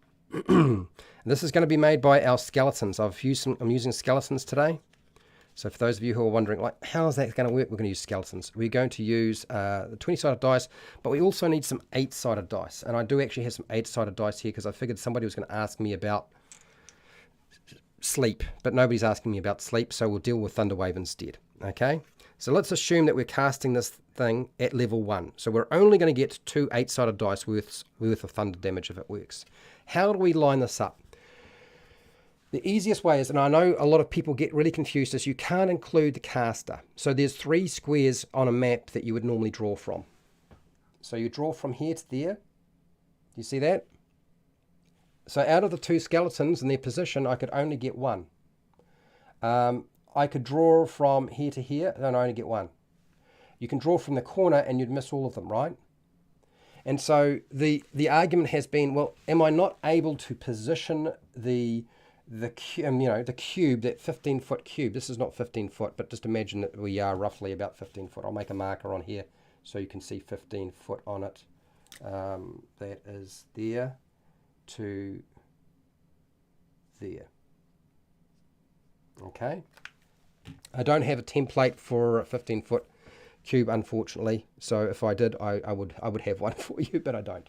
This is going to be made by our skeletons. I'm using skeletons today. So for those of you who are wondering, like, how is that going to work? We're going to use skeletons. We're going to use the 20-sided dice, but we also need some 8-sided dice. And I do actually have some 8-sided dice here because I figured somebody was going to ask me about sleep, but nobody's asking me about sleep, so we'll deal with Thunderwave instead. Okay? So let's assume that we're casting this thing at level 1. So we're only going to get 2 8-sided dice worth of thunder damage if it works. How do we line this up? The easiest way is, and I know a lot of people get really confused, is you can't include the caster. So there's 3 squares on a map that you would normally draw from. So you draw from here to there. You see that? So out of the 2 skeletons and their position, I could only get 1. I could draw from here to here, and I only get 1. You can draw from the corner and you'd miss all of them, right? And so the argument has been, well, am I not able to position the cube, that 15-foot cube? This is not 15 foot, but just imagine that we are roughly about 15 foot. I'll make a marker on here so you can see 15 foot on it. That is there to there. Okay. I don't have a template for a 15-foot cube, unfortunately. So if I did, I would have one for you, but I don't.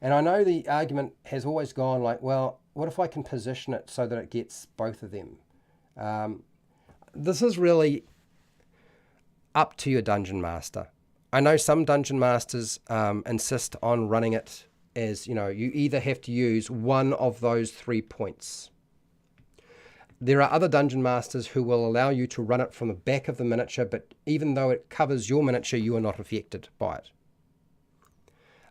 And I know the argument has always gone like, well, what if I can position it so that it gets both of them? This is really up to your dungeon master. I know some dungeon masters insist on running it as, you either have to use one of those 3 points. There are other dungeon masters who will allow you to run it from the back of the miniature, but even though it covers your miniature, you are not affected by it.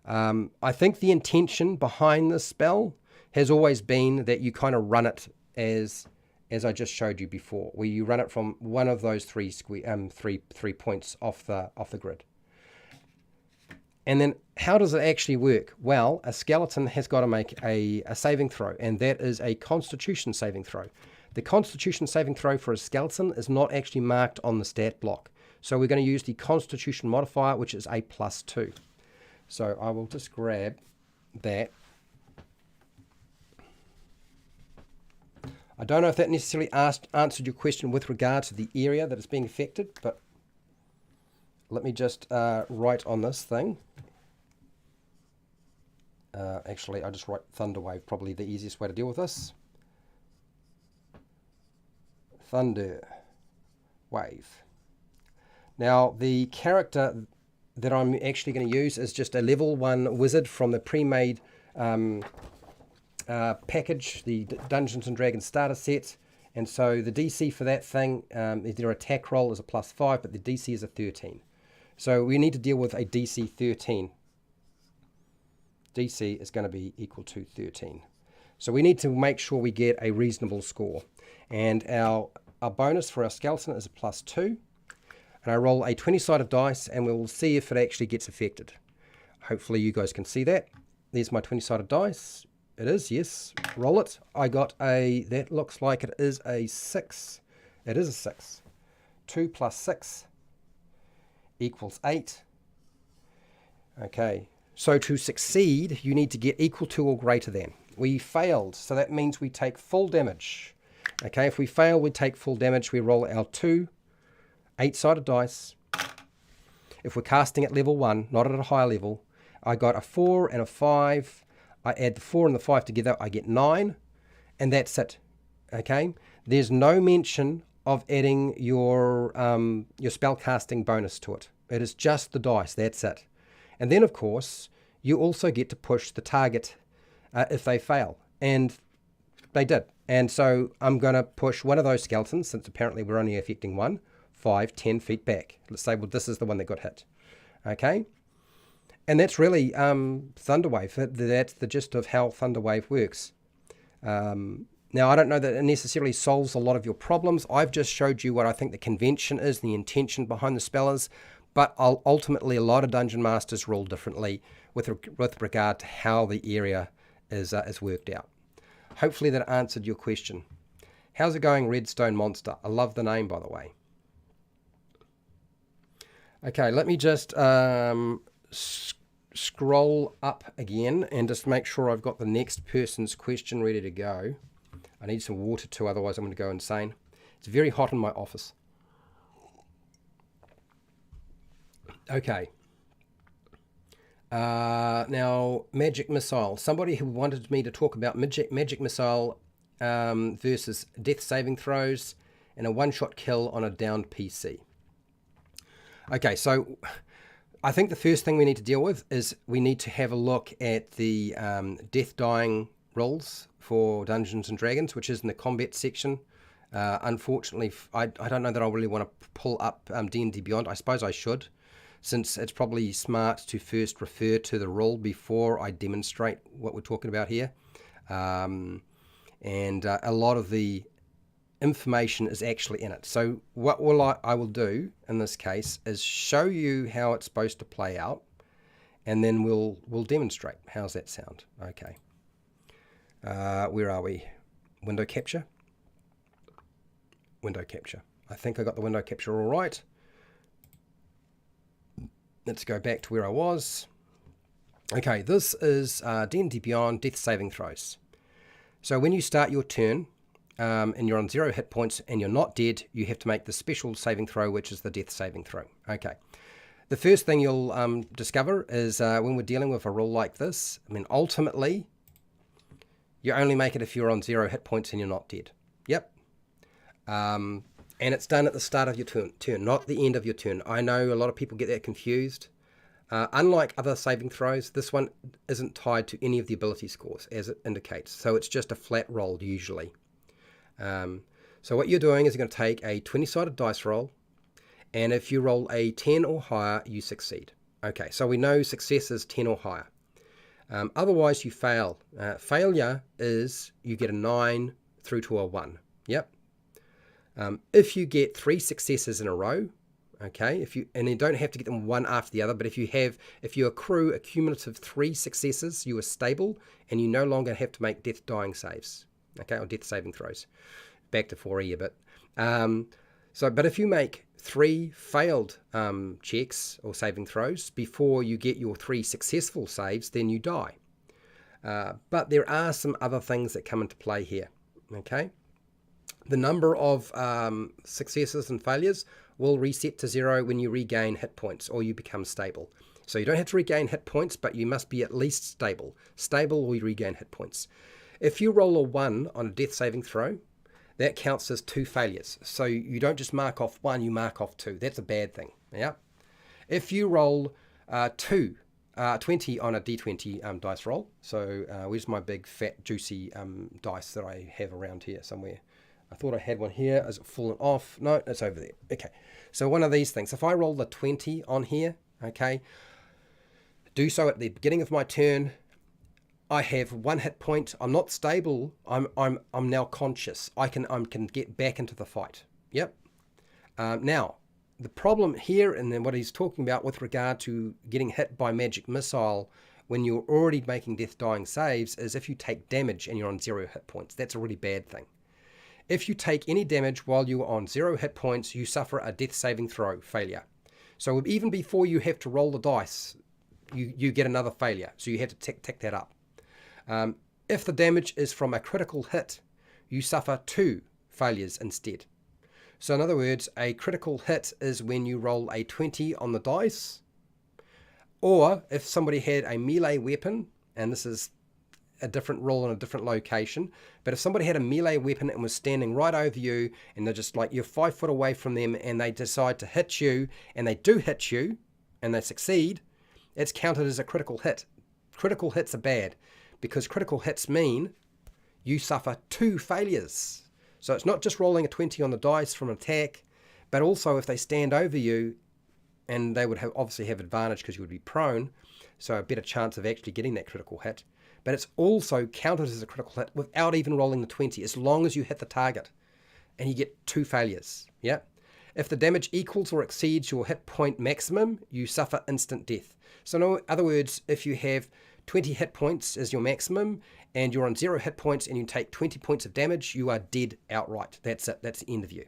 I think the intention behind this spell has always been that you kind of run it as I just showed you before, where you run it from one of those 3 points off the grid. And then how does it actually work? Well, a skeleton has got to make a saving throw, and that is a Constitution saving throw. The Constitution saving throw for a skeleton is not actually marked on the stat block. So we're going to use the Constitution modifier, which is a +2. So I will just grab that. I don't know if that necessarily answered your question with regard to the area that is being affected, but let me just write on this thing. Actually, I just write Thunderwave, probably the easiest way to deal with this. Thunder Wave. Now, the character that I'm actually going to use is just a level 1 wizard from the pre-made package, the Dungeons and Dragons starter set. And so the DC for that thing, their attack roll is a +5, but the DC is a 13. So we need to deal with a DC 13. DC is going to be equal to 13. So we need to make sure we get a reasonable score. And our bonus for our skeleton is a +2. And I roll a 20-sided dice, and we will see if it actually gets affected. Hopefully you guys can see that. There's my 20-sided dice. It is, yes. Roll it. I got that looks like it is a 6. It is a 6. 2 + 6 equals 8. Okay. So to succeed, you need to get equal to or greater than. We failed, so that means we take full damage. Okay, if we fail, we take full damage. We roll our 2 8-sided dice. If we're casting at level 1, not at a higher level, I got a 4 and a 5. I add the 4 and the 5 together, I get 9, and that's it. Okay, there's no mention of adding your spell casting bonus to it. It is just the dice, that's it. And then, of course, you also get to push the target if they fail. And they did. And so I'm going to push one of those skeletons, since apparently we're only affecting one, 5, 10 feet back. Let's say, well, this is the one that got hit. Okay? And that's really Thunderwave. That's the gist of how Thunderwave works. Now, I don't know that it necessarily solves a lot of your problems. I've just showed you what I think the convention is, the intention behind the spell is. But ultimately, a lot of dungeon masters rule differently with regard to how the area is worked out. Hopefully that answered your question. How's it going, Redstone Monster? I love the name, by the way. Okay, let me just scroll up again and just make sure I've got the next person's question ready to go. I need some water too, otherwise I'm going to go insane. It's very hot in my office. Okay. Now, Magic Missile. Somebody who wanted me to talk about Magic Missile versus death saving throws and a one-shot kill on a downed PC. Okay, so I think the first thing we need to deal with is we need to have a look at the death dying rules for Dungeons and Dragons, which is in the combat section. Unfortunately, I don't know that I really want to pull up D&D Beyond. I suppose I should, since it's probably smart to first refer to the rule before I demonstrate what we're talking about here. And a lot of the information is actually in it. So what I will do in this case is show you how it's supposed to play out, and then we'll demonstrate. How's that sound? Okay. Where are we? Window capture. Window capture. I think I got the window capture all right. Let's go back to where I was. Okay, this is D&D Beyond Death Saving Throws. So when you start your turn, and you're on 0 hit points and you're not dead, you have to make the special saving throw, which is the death saving throw. Okay. The first thing you'll discover is when we're dealing with a rule like this, I mean, ultimately, you only make it if you're on 0 hit points and you're not dead. Yep. And it's done at the start of your turn, not the end of your turn. I know a lot of people get that confused. Unlike other saving throws, this one isn't tied to any of the ability scores, as it indicates. So it's just a flat roll, usually. So what you're doing is you're going to take a 20-sided dice roll, and if you roll a 10 or higher, you succeed. Okay, so we know success is 10 or higher. Otherwise, you fail. Failure is you get a 9 through to a 1. Yep. If you get 3 successes in a row, okay, and you don't have to get them one after the other, but if you accrue a cumulative 3 successes, you are stable, and you no longer have to make death dying saves. Okay, or death saving throws. Back to 4E a bit. But if you make 3 failed checks or saving throws before you get your 3 successful saves, then you die. But there are some other things that come into play here. Okay, the number of successes and failures will reset to 0 when you regain hit points or you become stable. So you don't have to regain hit points, but you must be at least stable. Stable or you regain hit points. If you roll a 1 on a death saving throw, that counts as 2 failures. So you don't just mark off 1, you mark off 2. That's a bad thing. Yeah. If you roll 20 on a D20 dice roll, so where's my big fat juicy dice that I have around here somewhere? I thought I had one here. Has it fallen off? No, it's over there. Okay. So one of these things. If I roll the 20 on here, okay, do so at the beginning of my turn. I have 1 hit point. I'm not stable. I'm now conscious. I can get back into the fight. Yep. Now, the problem here, and then what he's talking about with regard to getting hit by magic missile when you're already making death dying saves, is if you take damage and you're on 0 hit points. That's a really bad thing. If you take any damage while you're on 0 hit points, you suffer a death saving throw failure. So even before you have to roll the dice, you get another failure. So you have to tick that up. If the damage is from a critical hit, you suffer 2 failures instead. So in other words, a critical hit is when you roll a 20 on the dice, or if somebody had a melee weapon, and this is a different roll in a different location, but if somebody had a melee weapon and was standing right over you, and they're just like, you're 5 foot away from them, and they decide to hit you, and they do hit you, and they succeed, it's counted as a critical hit. Critical hits are bad, because critical hits mean you suffer 2 failures. So it's not just rolling a 20 on the dice from an attack, but also if they stand over you, and they would obviously have advantage because you would be prone, so a better chance of actually getting that critical hit. But it's also counted as a critical hit without even rolling the 20, as long as you hit the target, and you get 2 failures. Yeah. If the damage equals or exceeds your hit point maximum, you suffer instant death. So in other words, if you have 20 hit points as your maximum, and you're on 0 hit points and you take 20 points of damage, you are dead outright. That's it. That's the end of you.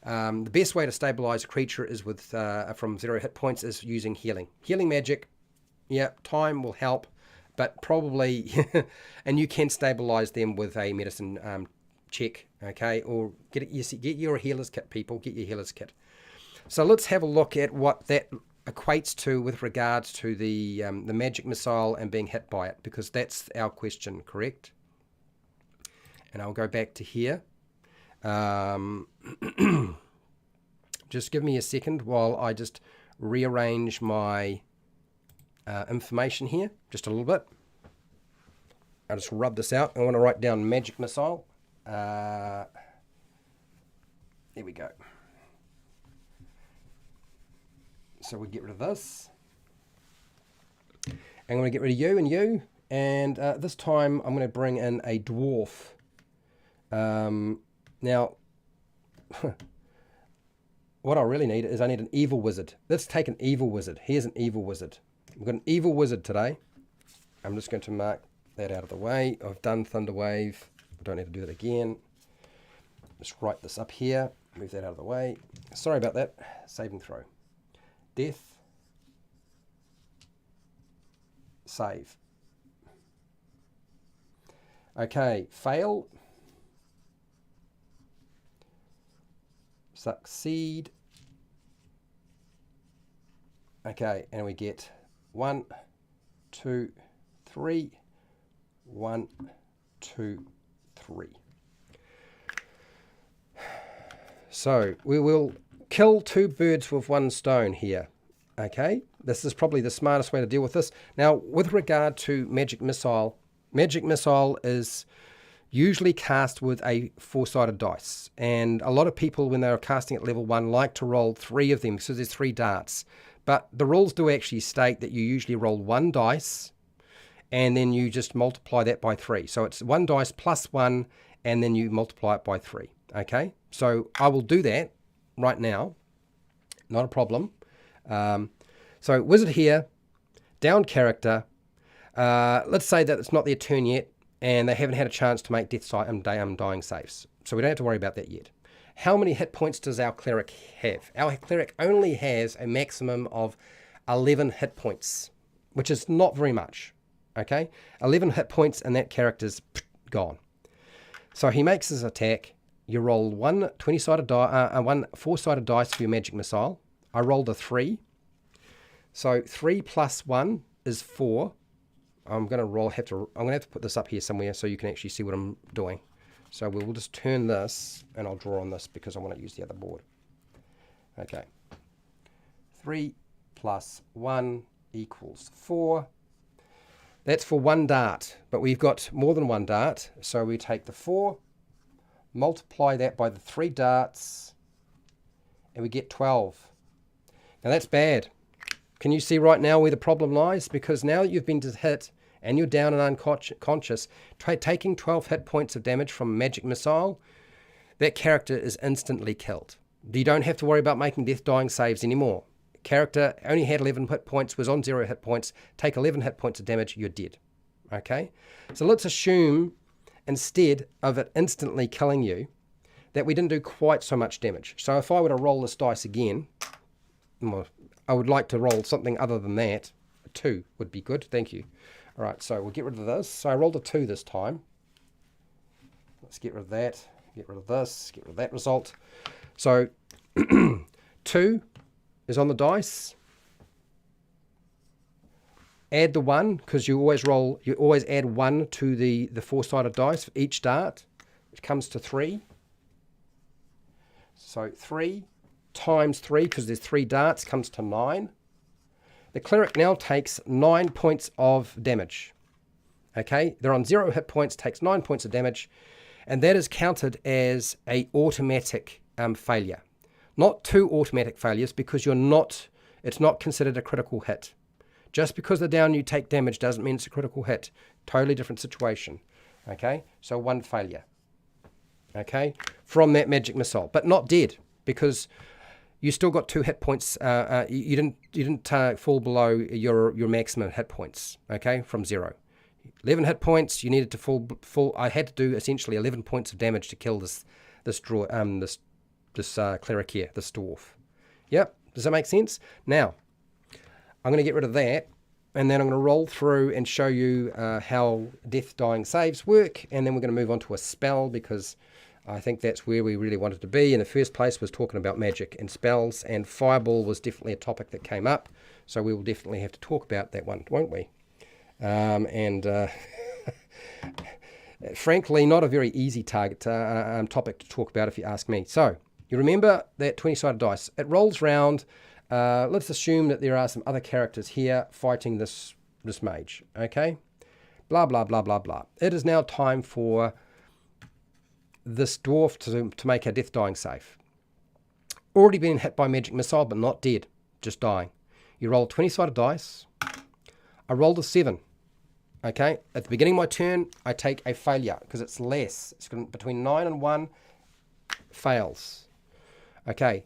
The best way to stabilize a creature is with from 0 hit points is using healing. Healing magic, yeah, time will help, but probably, and you can stabilize them with a medicine check, okay? Or get your healer's kit, people. Get your healer's kit. So let's have a look at what that equates to with regards to the magic missile and being hit by it, because that's our question, correct? And I'll go back to here. Just give me a second while I just rearrange my information here just a little bit. I'll just rub this out. I want to write down magic missile. There we go. So we'll get rid of this. I'm going to get rid of you and you. And this time I'm going to bring in a dwarf. Now, what I really need is I need an evil wizard. Let's take an evil wizard. Here's an evil wizard. We've got an evil wizard today. I'm just going to mark that out of the way. I've done Thunder Wave. I don't need to do that again. Just write this up here. Move that out of the way. Sorry about that. Saving throw. Death. Save. Okay, fail. Succeed. Okay, and we get 1, 2, 3. 1, 2, 3. So we will kill 2 birds with 1 stone here. Okay, this is probably the smartest way to deal with this. Now, with regard to Magic Missile is usually cast with a 4-sided dice. And a lot of people, when they're casting at level 1, like to roll 3 of them, because there's 3 darts. But the rules do actually state that you usually roll 1 dice, and then you just multiply that by 3. So it's 1 dice plus 1, and then you multiply it by 3. Okay, so I will do that right now. Not a problem. So wizard here, down character. Let's say that it's not their turn yet, and they haven't had a chance to make dying saves. So we don't have to worry about that yet. How many hit points does our cleric have? Our cleric only has a maximum of 11 hit points, which is not very much. Okay, 11 hit points and that character's gone. So he makes his attack. You roll 1 20-sided die, 1 4-sided dice for your magic missile. I rolled a 3. So 3 plus 1 is 4. I'm going to have to put this up here somewhere so you can actually see what I'm doing. So we'll just turn this, and I'll draw on this because I want to use the other board. Okay. 3 plus 1 equals 4. That's for 1 dart, but we've got more than 1 dart. So we take the 4, multiply that by the 3 darts, and we get 12. Now that's bad. Can you see right now where the problem lies? Because now that you've been hit and you're down and unconscious, taking 12 hit points of damage from Magic Missile, that character is instantly killed. You don't have to worry about making dying saves anymore. Character only had 11 hit points, was on 0 hit points. Take 11 hit points of damage, you're dead. Okay? So let's assume, instead of it instantly killing you, that we didn't do quite so much damage. So if I were to roll this dice again, well, I would like to roll something other than that. A 2 would be good. Thank you. All right, so we'll get rid of this. So I rolled a 2 this time. Let's get rid of that. Get rid of this. Get rid of that result. So 2 is on the dice. Add the 1, because you always add 1 to the 4-sided dice for each dart, which comes to 3. So 3 times 3, because there's 3 darts, comes to 9. The cleric now takes 9 points of damage. Okay, they're on 0 hit points, takes 9 points of damage, and that is counted as a automatic failure. Not 2 automatic failures, because it's not considered a critical hit. Just because they're down, you take damage doesn't mean it's a critical hit. Totally different situation. Okay, so 1 failure. Okay, from that magic missile, but not dead, because you still got 2 hit points. You didn't fall below your maximum hit points. Okay, from 0. 11 hit points. You needed to fall. I had to do essentially 11 points of damage to kill this cleric here, this dwarf. Yep. Does that make sense? Now, I'm going to get rid of that, and then I'm going to roll through and show you how dying saves work, and then we're going to move on to a spell, because I think that's where we really wanted to be in the first place, was talking about magic and spells, and Fireball was definitely a topic that came up, so we will definitely have to talk about that one, won't we? Frankly, not a very easy topic to talk about if you ask me. So, You remember that 20-sided dice. It rolls round. Let's assume that there are some other characters here fighting this mage. Okay? Blah, blah, blah, blah, blah. It is now time for this dwarf to make a death dying save. Already been hit by magic missile, but not dead. Just dying. You roll 20-sided dice. I rolled a 7. Okay? At the beginning of my turn, I take a failure because it's less. It's between 9 and 1 fails. Okay.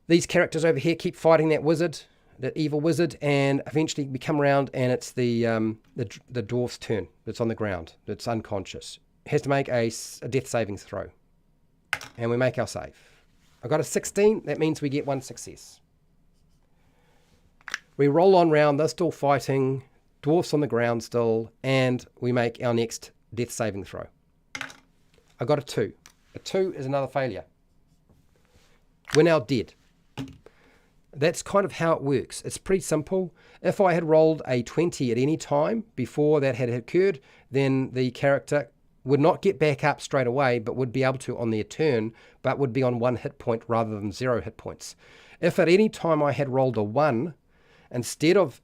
These characters over here keep fighting that wizard, that evil wizard, and eventually we come around and it's the dwarf's turn that's on the ground, that's unconscious. It has to make a death saving throw. And we make our save. I got a 16. That means we get 1 success. We roll on round. They're still fighting. Dwarf's on the ground still. And we make our next death saving throw. I got a 2. A 2 is another failure. We're now dead. That's kind of how it works. It's pretty simple. If I had rolled a 20 at any time before that had occurred, then the character would not get back up straight away, but would be able to on their turn, but would be on 1 hit point rather than 0 hit points. If at any time I had rolled a 1, instead of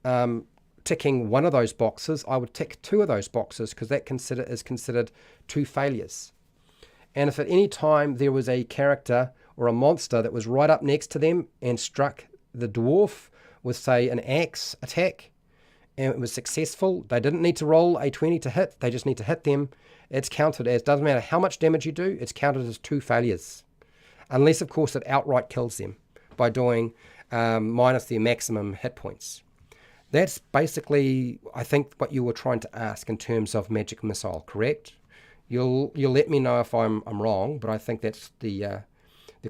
ticking one of those boxes, I would tick 2 of those boxes because that is considered 2 failures. And if at any time there was a character or a monster that was right up next to them and struck the dwarf with, say, an axe attack, and it was successful, they didn't need to roll a 20 to hit, they just need to hit them. It's counted as, doesn't matter how much damage you do, it's counted as 2 failures. Unless, of course, it outright kills them by doing minus their maximum hit points. That's basically, I think, what you were trying to ask in terms of magic missile, correct? You'll let me know if I'm wrong, but I think that's the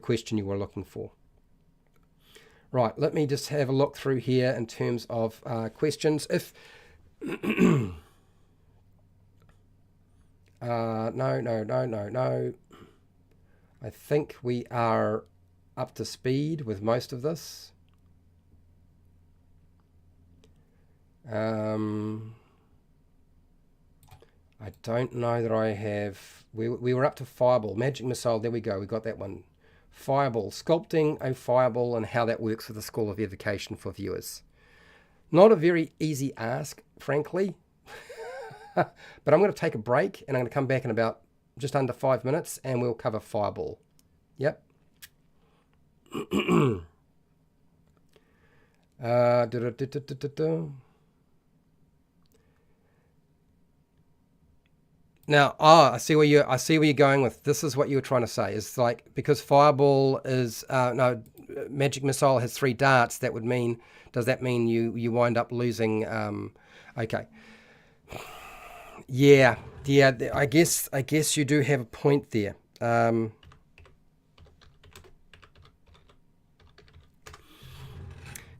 question you were looking for. Right, let me just have a look through here in terms of questions. If no. I think we are up to speed with most of this. I don't know that I have... We were up to Fireball. Magic Missile, there we go. We got that one. Fireball. Sculpting a Fireball and how that works with the School of Evocation for viewers. Not a very easy ask, frankly. But I'm going to take a break and I'm going to come back in about just under 5 minutes and we'll cover Fireball. Yep. Now, I see where you're going with. This is what you were trying to say. It's like, because Fireball is Magic Missile has 3 darts. That would mean, does that mean you wind up losing? Okay. Yeah. I guess you do have a point there.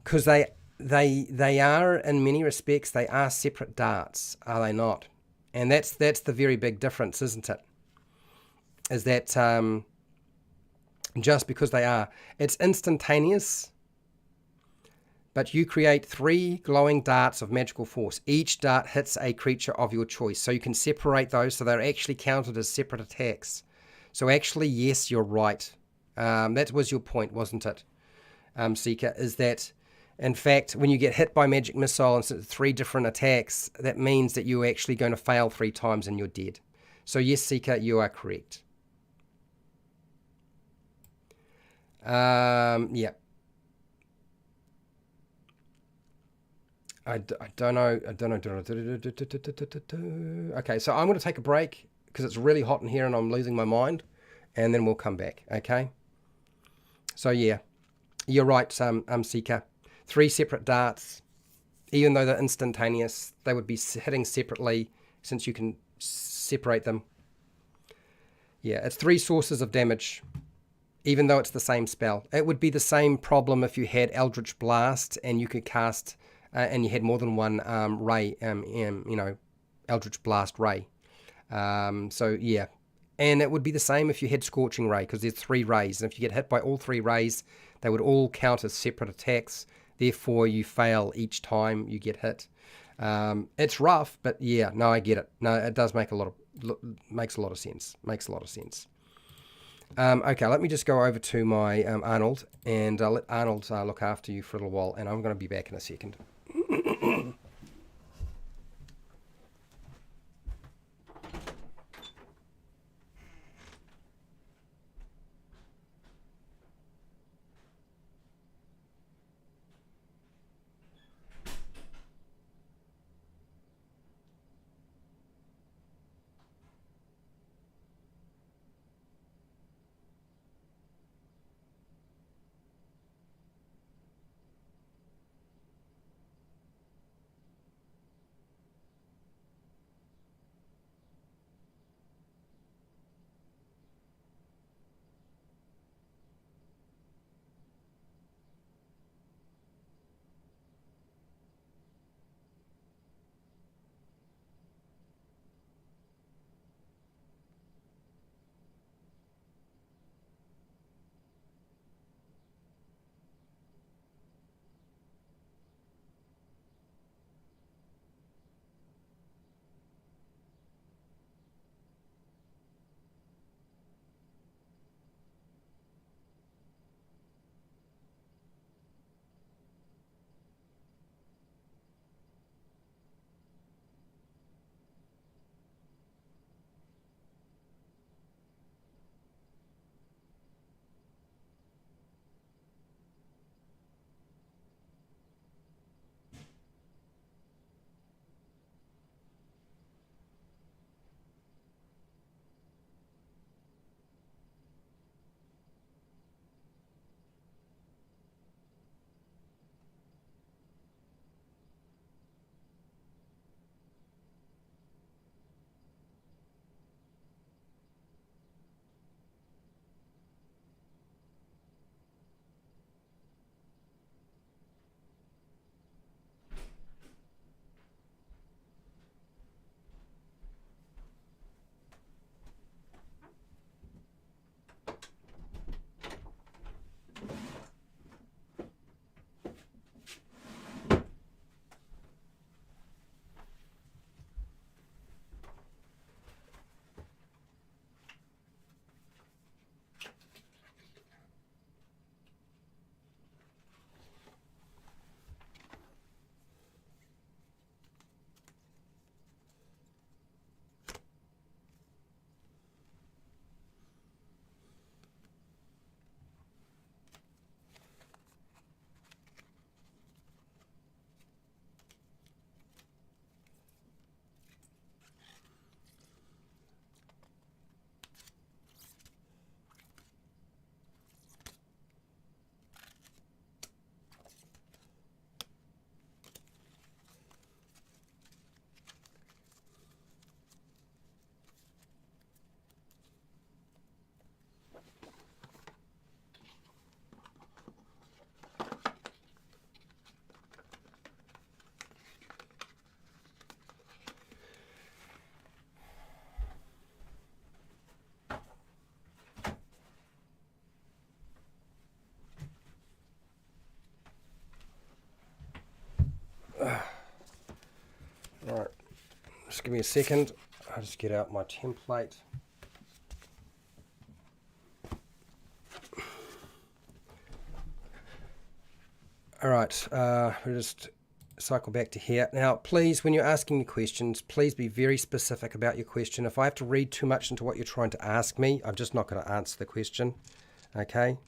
Because they are, in many respects, they are separate darts, are they not? And that's the very big difference, isn't it? Is that just because they are, it's instantaneous, but you create 3 glowing darts of magical force. Each dart hits a creature of your choice, so you can separate those, so they're actually counted as separate attacks. So actually, yes, you're right. That was your point, wasn't it, Seeker? Is that, in fact, when you get hit by Magic Missile and 3 different attacks, that means that you're actually going to fail 3 times and you're dead. So yes, Seeker, you are correct. Yeah. I don't know. Okay, so I'm going to take a break because it's really hot in here and I'm losing my mind, and then we'll come back. Okay. So yeah, you're right, Seeker. 3 separate darts, even though they're instantaneous, they would be hitting separately since you can separate them. Yeah, it's 3 sources of damage, even though it's the same spell. It would be the same problem if you had Eldritch Blast and you could cast, and you had more than one ray, Eldritch Blast ray. So yeah, and it would be the same if you had Scorching Ray, because there's 3 rays, and if you get hit by all 3 rays, they would all count as separate attacks. Therefore, you fail each time you get hit. It's rough, but yeah, no, I get it. No, it does make makes a lot of sense. Makes a lot of sense. Okay, let me just go over to my Arnold, and I'll let Arnold look after you for a little while, and I'm going to be back in a second. Alright, just give me a second. I'll just get out my template. Alright, we'll just cycle back to here. Now, please, when you're asking your questions, please be very specific about your question. If I have to read too much into what you're trying to ask me, I'm just not going to answer the question. Okay?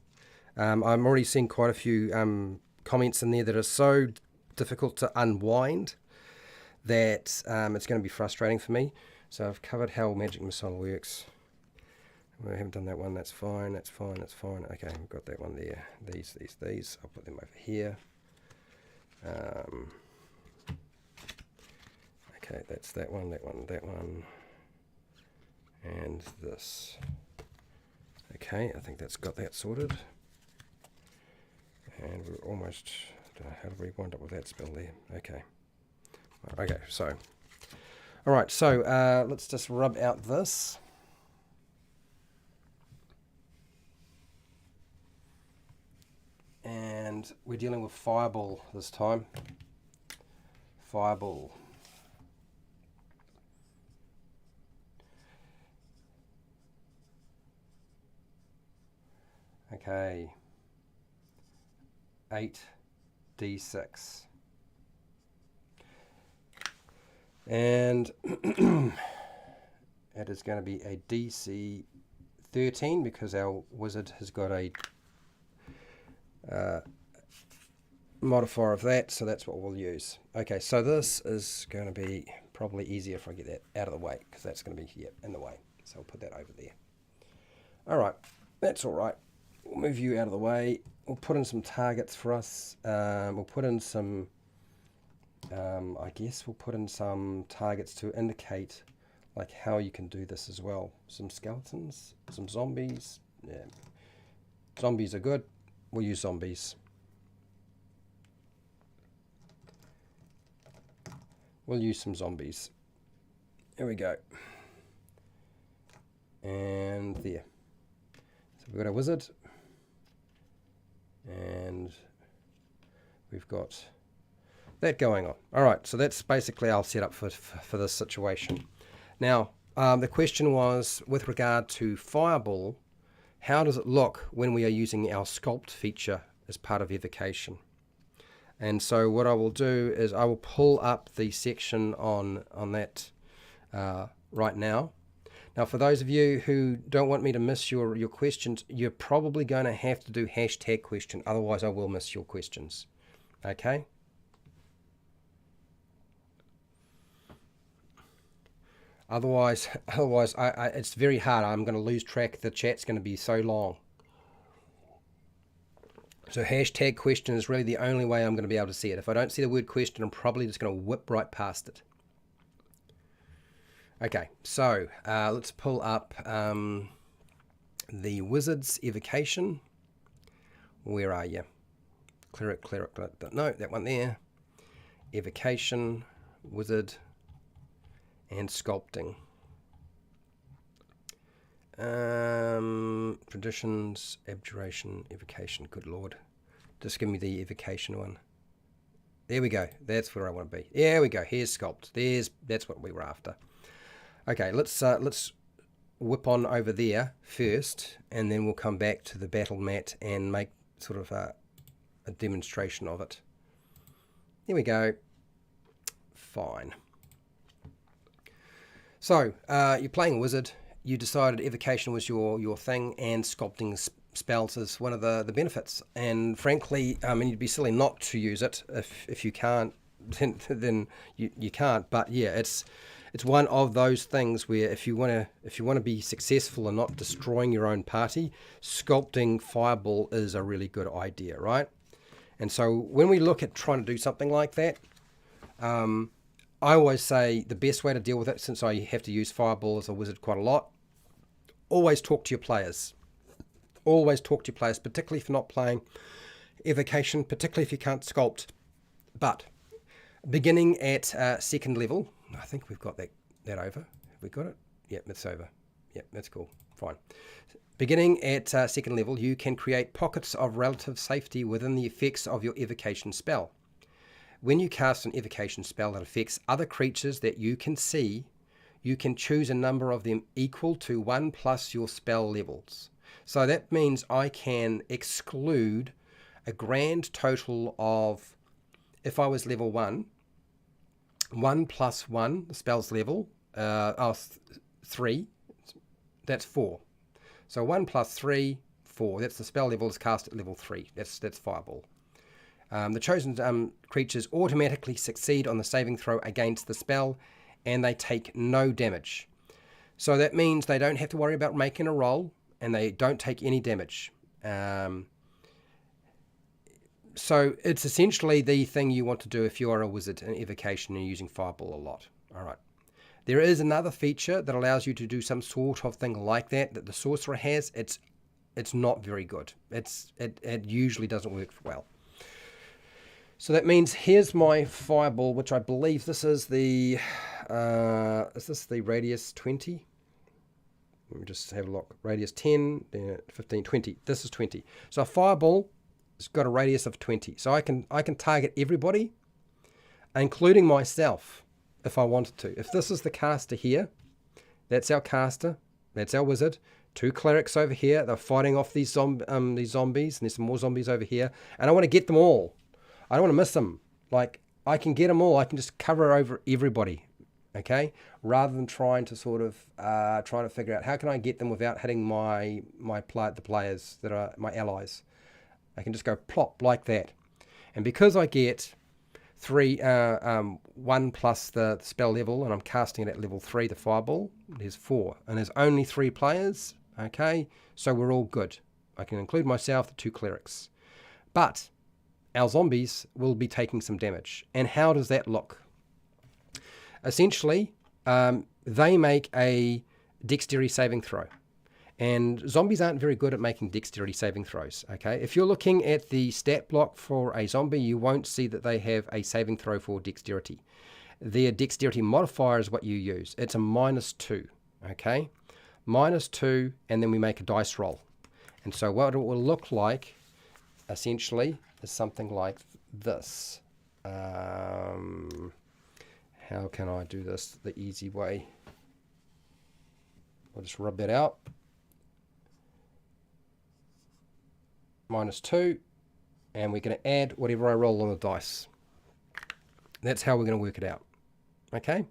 I'm already seeing quite a few comments in there that are so difficult to unwind that it's going to be frustrating for me. So I've covered how Magic Missile works. I haven't done that one. That's fine. That's fine. That's fine. Okay, we've got that one there. These. I'll put them over here. Okay, that's that one, that one, that one, and this. Okay, I think that's got that sorted. And we're almost. How do we wind up with that spell there? Okay. Okay, so. All right, so let's just rub out this. And we're dealing with Fireball this time. Fireball. Okay. 8d6. And it is going to be a DC 13 because our wizard has got a modifier of that, so that's what we'll use. Okay, so this is going to be probably easier if I get that out of the way, because that's going to be here in the way. So I'll put that over there. All right, that's all right. We'll move you out of the way. We'll put in some targets for us. We'll put in some, I guess we'll put in some targets to indicate like how you can do this as well. Some skeletons, some zombies. Yeah, zombies are good. We'll use zombies. We'll use some zombies. There we go. And there. So we've got our wizard. And we've got that going on. All right, so that's basically our setup for this situation. Now, the question was, with regard to Fireball, how does it look when we are using our sculpt feature as part of evocation? And so what I will do is I will pull up the section on that right now. Now, for those of you who don't want me to miss your questions, you're probably going to have to do hashtag question. Otherwise, I will miss your questions. Okay? Otherwise, it's very hard. I'm going to lose track. The chat's going to be so long. So hashtag question is really the only way I'm going to be able to see it. If I don't see the word question, I'm probably just going to whip right past it. Okay, so let's pull up the wizard's evocation. Where are you? Cleric, no, that one there. Evocation, wizard, and sculpting. Traditions, abjuration, evocation. Good lord. Just give me the evocation one. There we go. That's where I want to be. There we go. Here's sculpt. That's what we were after. Okay, let's whip on over there first, and then we'll come back to the battle mat and make sort of a demonstration of it. There we go. Fine. So you're playing a wizard. You decided evocation was your thing, and sculpting spells is one of the benefits. And frankly, I mean, you'd be silly not to use it. If you can't, then you can't. But yeah, it's one of those things where if you want to be successful and not destroying your own party, sculpting Fireball is a really good idea, right? And so when we look at trying to do something like that, I always say the best way to deal with it, since I have to use Fireball as a wizard quite a lot, always talk to your players. Always talk to your players, particularly if you're not playing evocation, particularly if you can't sculpt. But beginning at second level, I think we've got that over. Have we got it? Yep, it's over. Yep, that's cool. Fine. Beginning at second level, you can create pockets of relative safety within the effects of your evocation spell. When you cast an evocation spell that affects other creatures that you can see, you can choose a number of them equal to 1 plus your spell levels. So that means I can exclude a grand total of, if I was level 1, 1 plus 1, the spell's level, 3, that's 4. So 1 plus 3, 4. That's the spell level is cast at level 3. That's Fireball. The chosen creatures automatically succeed on the saving throw against the spell, and they take no damage. So that means they don't have to worry about making a roll, and they don't take any damage. So it's essentially the thing you want to do if you are a wizard in evocation and using Fireball a lot. All right. There is another feature that allows you to do some sort of thing like that the sorcerer has. It's not very good. It usually doesn't work well. So that means here's my Fireball, which I believe this is the is this the radius 20? Let me just have a look. Radius 10, 15, 20. This is 20. So a Fireball has got a radius of 20. So I can target everybody, including myself, if I wanted to. If this is the caster here, that's our caster, that's our wizard. 2 clerics over here. They're fighting off these zombies, and there's some more zombies over here. And I want to get them all. I don't want to miss them. Like, I can get them all. I can just cover over everybody, okay? Rather than trying to sort of trying to figure out how can I get them without hitting the players that are my allies. I can just go plop like that. And because I get 1 plus the spell level, and I'm casting it at level 3, the fireball, there's 4. And there's only 3 players, okay? So we're all good. I can include myself, the 2 clerics. But our zombies will be taking some damage. And how does that look? Essentially, they make a dexterity saving throw. And zombies aren't very good at making dexterity saving throws, okay? If you're looking at the stat block for a zombie, you won't see that they have a saving throw for dexterity. Their dexterity modifier is what you use. It's a -2, okay? -2, and then we make a dice roll. And so what it will look like, essentially, is something like this. How can I do this the easy way? I'll just rub that out. -2, and we're going to add whatever I roll on the dice. That's how we're going to work it out. Okay.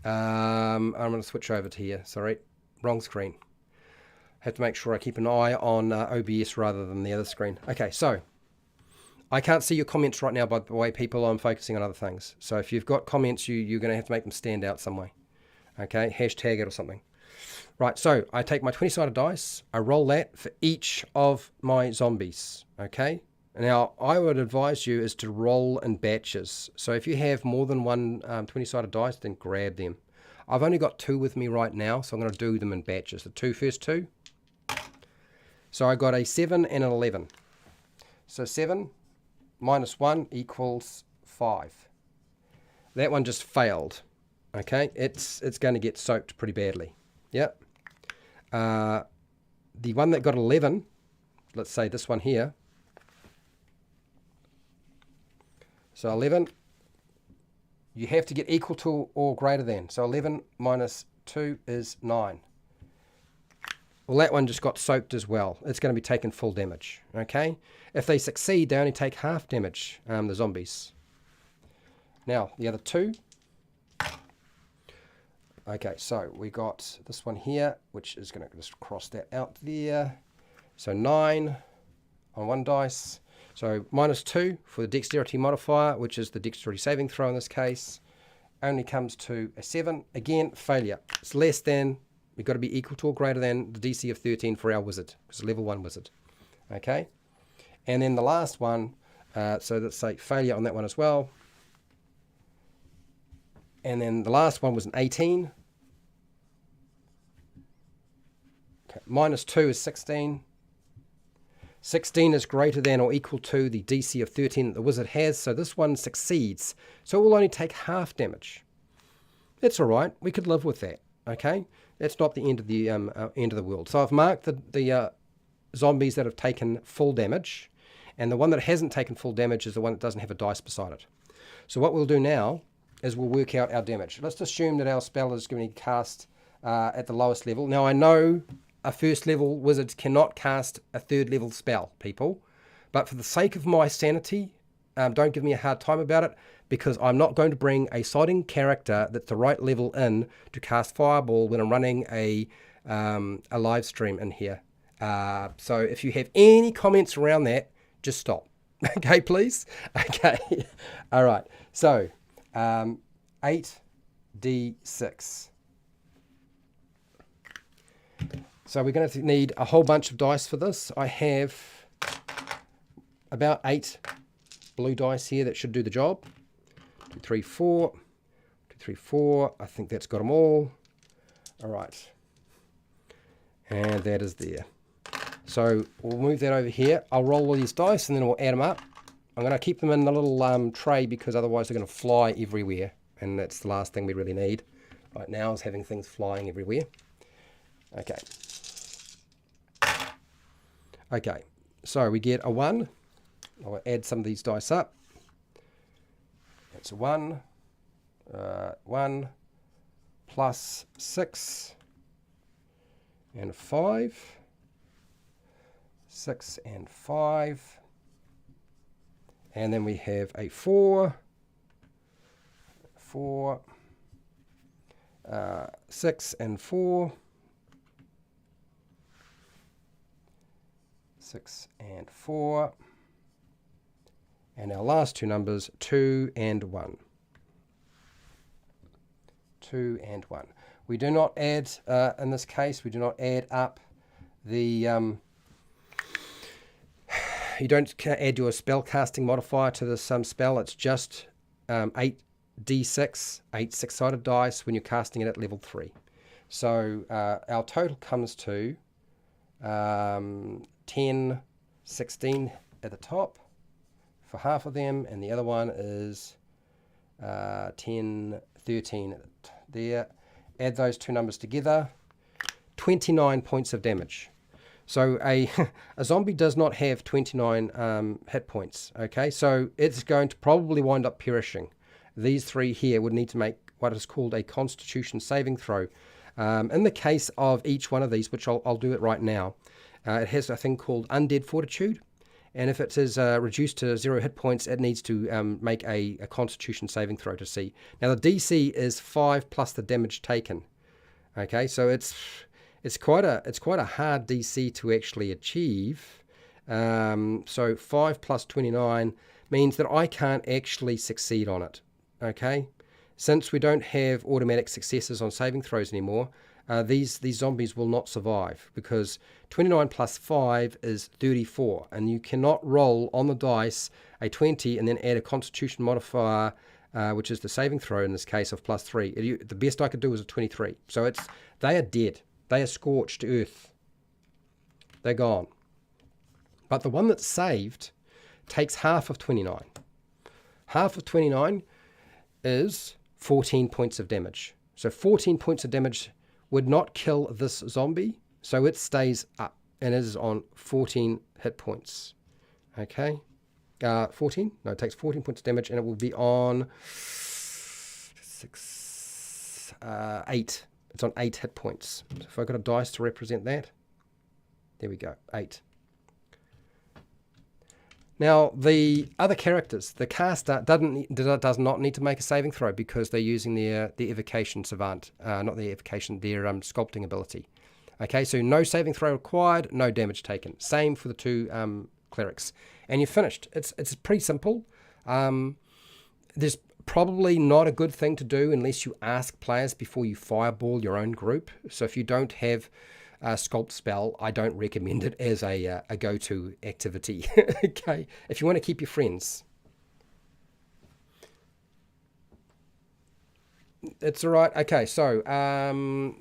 I'm going to switch over to here. Sorry, wrong screen. Have to make sure I keep an eye on OBS rather than the other screen. Okay, so I can't see your comments right now, by the way, people. I'm focusing on other things. So if you've got comments, you're going to have to make them stand out some way. Okay, hashtag it or something. Right, so I take my 20-sided dice, I roll that for each of my zombies, okay? Now, I would advise you is to roll in batches. So if you have more than one 20-sided dice, then grab them. I've only got 2 with me right now, so I'm going to do them in batches. The first two. So I got a 7 and an 11. So 7 minus 1 equals 5. That one just failed, okay? It's going to get soaked pretty badly. Yep. The one that got 11, let's say this one here. So 11, you have to get equal to or greater than. So 11 minus 2 is 9. Well, that one just got soaked as well. It's going to be taking full damage, okay? If they succeed, they only take half damage, the zombies. Now, the other 2. Okay, so we got this one here, which is going to just cross that out there. So 9 on one dice. So -2 for the dexterity modifier, which is the dexterity saving throw in this case, only comes to a 7. Again, failure. It's less than, we've got to be equal to or greater than the DC of 13 for our wizard, because level 1 wizard. Okay, and then the last one, so let's say failure on that one as well. And then the last one was an 18. Okay. -2 is 16. 16 is greater than or equal to the DC of 13 that the wizard has, so this one succeeds. So it will only take half damage. That's all right. We could live with that. Okay, that's not the end of the world. So I've marked the zombies that have taken full damage, and the one that hasn't taken full damage is the one that doesn't have a dice beside it. So what we'll do now is we'll work out our damage. Let's assume that our spell is going to be cast at the lowest level. Now I know a first level wizard cannot cast a 3rd level spell, people, but for the sake of my sanity, don't give me a hard time about it, because I'm not going to bring a sighting character that's the right level in to cast Fireball when I'm running a live stream in here. So if you have any comments around that, just stop. Okay, please? Okay. All right. So 8d6. So we're going to need a whole bunch of dice for this. I have about 8 blue dice here that should do the job. 2, 3, 4. 2, 3, 4. I think that's got them all. All right. And that is there. So we'll move that over here. I'll roll all these dice and then we'll add them up. I'm going to keep them in the little tray because otherwise they're going to fly everywhere. And that's the last thing we really need right now, is having things flying everywhere. Okay. Okay, so we get a 1. I'll add some of these dice up. That's a 1. 1 plus 6 and 5. 6 and 5. And then we have a 4. 4. 6 and 4. 6 and 4. And our last two numbers, 2 and 1. 2 and 1. We do not add, in this case, we do not add up the, you don't add your spell casting modifier to this spell. It's just 8d6, 8 six-sided dice when you're casting it at level 3. So our total comes to 10, 16 at the top for half of them, and the other one is 10, 13 there. Add those two numbers together, 29 points of damage. So a zombie does not have 29 hit points, okay? So it's going to probably wind up perishing. These three here would need to make what is called a Constitution saving throw. In the case of each one of these, which I'll do it right now, it has a thing called Undead Fortitude. And if it is reduced to 0 hit points, it needs to make a Constitution saving throw to see. Now the DC is 5 plus the damage taken. Okay, so it's quite a hard DC to actually achieve. So 5 plus 29 means that I can't actually succeed on it. Okay, since we don't have automatic successes on saving throws anymore, these zombies will not survive, because 29 plus 5 is 34, and you cannot roll on the dice a 20 and then add a Constitution modifier, which is the saving throw in this case of plus 3. The best I could do was a 23. So they are dead. They are scorched earth. They're gone. But the one that's saved takes half of 29. Half of 29 is 14 points of damage. So 14 points of damage would not kill this zombie, so it stays up and is on 14 hit points. Okay, 14? No, it takes 14 points of damage, and it will be on 8. It's on 8 hit points. So if I've got a dice to represent that, there we go, 8. Now, the other characters, the caster does not need to make a saving throw, because they're using their evocation savant, not their evocation, their sculpting ability. Okay, so no saving throw required, no damage taken. Same for the two clerics. And you're finished. It's pretty simple. There's probably not a good thing to do unless you ask players before you fireball your own group. So if you don't have a sculpt spell, I don't recommend it as a go-to activity. Okay, if you want to keep your friends, it's all right. Okay, so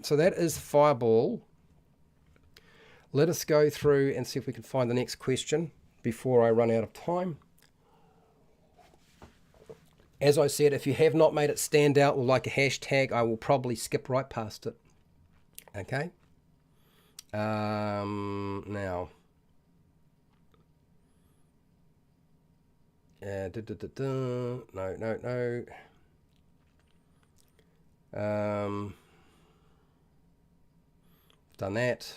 so that is fireball. Let us go through and see if we can find the next question before I run out of time. As I said, if you have not made it stand out or like a hashtag, I will probably skip right past it. Okay. Now, no. Done that.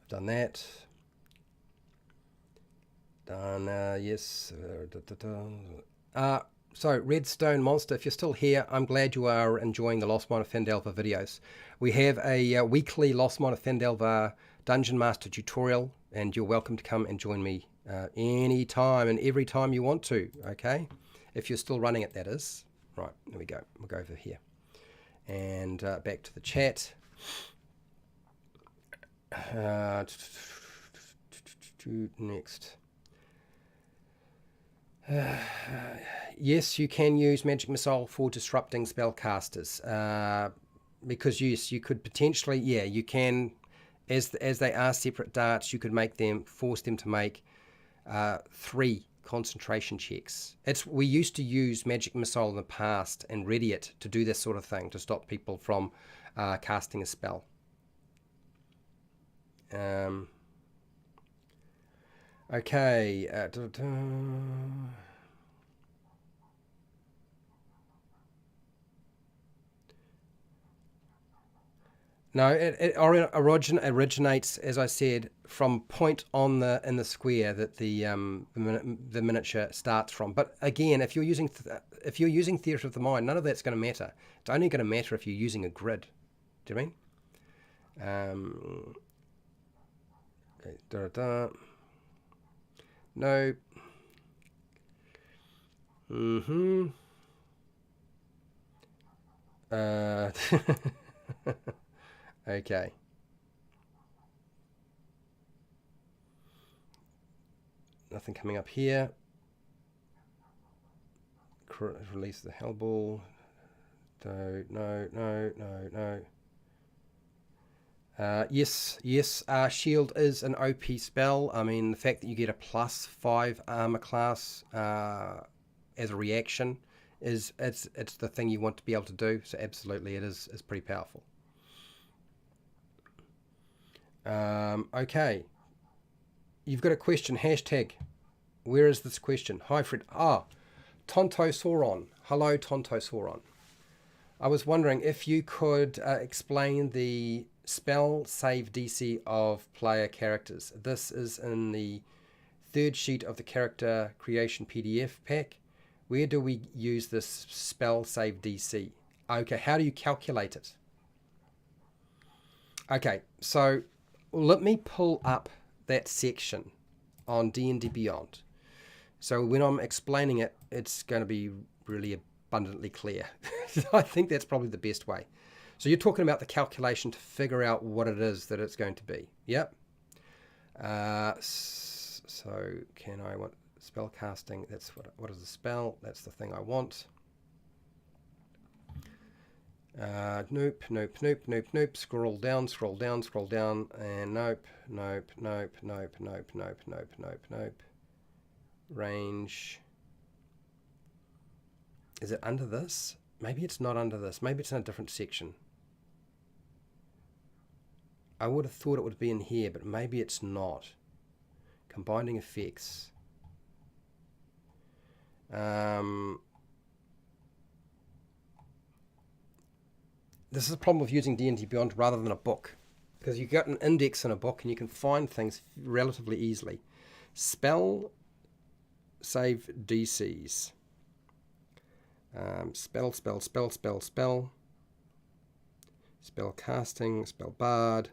Done that. Done, yes. So, Redstone Monster, if you're still here, I'm glad you are enjoying the Lost Mine of Phandelver videos. We have a weekly Lost Mine of Phandelver Dungeon Master tutorial, and you're welcome to come and join me any time and every time you want to, okay? If you're still running it, that is. Right, there we go. We'll go over here. And back to the chat. Next. Yes, you can use Magic Missile for disrupting spellcasters. Because yes, you could potentially, yeah, you can, as they are separate darts, you could force them to make 3 concentration checks. We used to use Magic Missile in the past and ready it to do this sort of thing, to stop people from casting a spell. Okay. No, originates, as I said, from point on the in the square that the miniature starts from. But again, if you're using theatre of the mind, none of that's going to matter. It's only going to matter if you're using a grid. Do you mean? Okay, no. Mm-hmm. Uh, okay. Nothing coming up here. Release the hell ball. No, no, no, no, no. Yes, yes. Shield is an OP spell. I mean, the fact that you get a +5 armor class as a reaction it's the thing you want to be able to do. So absolutely, it is pretty powerful. Okay, you've got a question. Hashtag. Where is this question? Hi, Fred. Tonto Sauron. Hello, Tonto Sauron. I was wondering if you could explain the spell save DC of player characters. This is in the third sheet of the character creation PDF pack. Where do we use this spell save DC? Okay, how do you calculate it? Okay, so let me pull up that section on D&D Beyond. So when I'm explaining it, it's going to be really abundantly clear. I think that's probably the best way. So you're talking about the calculation to figure out what it is that it's going to be. Yep. So can I want spell casting? That's what is the spell? That's the thing I want. Nope, nope, nope, nope, nope. Scroll down, scroll down, scroll down, and nope, nope, nope, nope, nope, nope, nope, nope, nope. Range. Is it under this? Maybe it's not under this. Maybe it's in a different section. I would have thought it would be in here, but maybe it's not. Combining effects. This is a problem with using D&D Beyond rather than a book, because you get an index in a book and you can find things relatively easily. Spell save DCs. Spell, spell, spell, spell, spell. Spell casting, spell bard.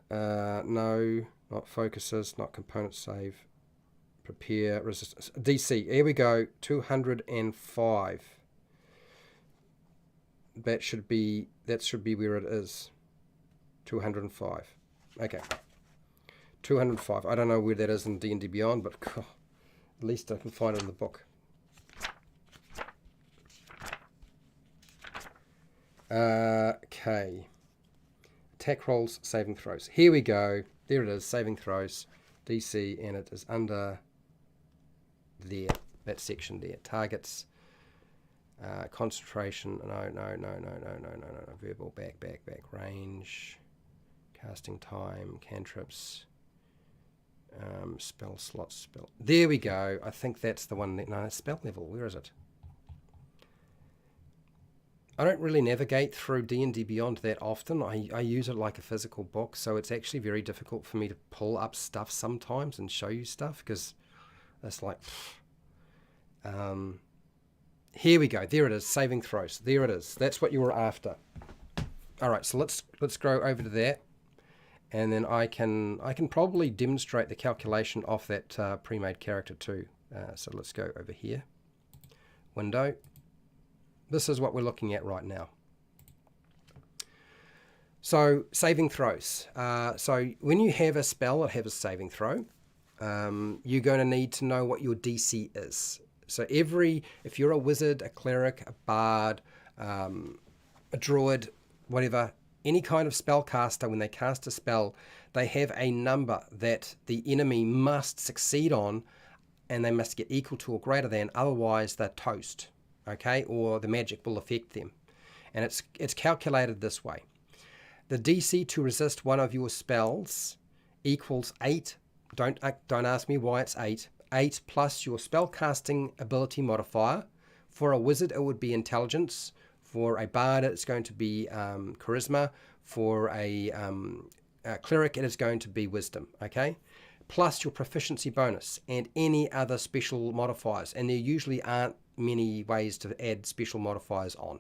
No, not focuses, not component save. Prepare, resistance. DC, here we go, 205. That should be where it is. 205. Okay. 205. I don't know where that is in D&D Beyond, but at least I can find it in the book. Okay. Attack rolls, saving throws. Here we go. There it is, saving throws. DC, and it is under there. That section there. Targets. Concentration. No. Verbal, back. Range. Casting time. Cantrips. Spell slots. Spell. There we go. I think that's the one. No, spell level. Where is it? I don't really navigate through D&D Beyond that often. I use it like a physical book, so it's actually very difficult for me to pull up stuff sometimes and show you stuff, because it's like... here we go. There it is. Saving throws. There it is. That's what you were after. All right, so let's go over to that, and then I can probably demonstrate the calculation of that pre-made character too. So let's go over here. Window. This is what we're looking at right now. So saving throws. So when you have a spell that has a saving throw, you're going to need to know what your DC is. So if you're a wizard, a cleric, a bard, a druid, whatever, any kind of spellcaster, when they cast a spell, they have a number that the enemy must succeed on, and they must get equal to or greater than, otherwise they're toast, okay? Or the magic will affect them. And it's calculated this way. The DC to resist one of your spells equals 8. Don't ask me why it's 8. 8 plus your spellcasting ability modifier. For a wizard, it would be intelligence. For a bard, it's going to be charisma. For a cleric, it is going to be wisdom, okay? Plus your proficiency bonus and any other special modifiers. And there usually aren't many ways to add special modifiers on.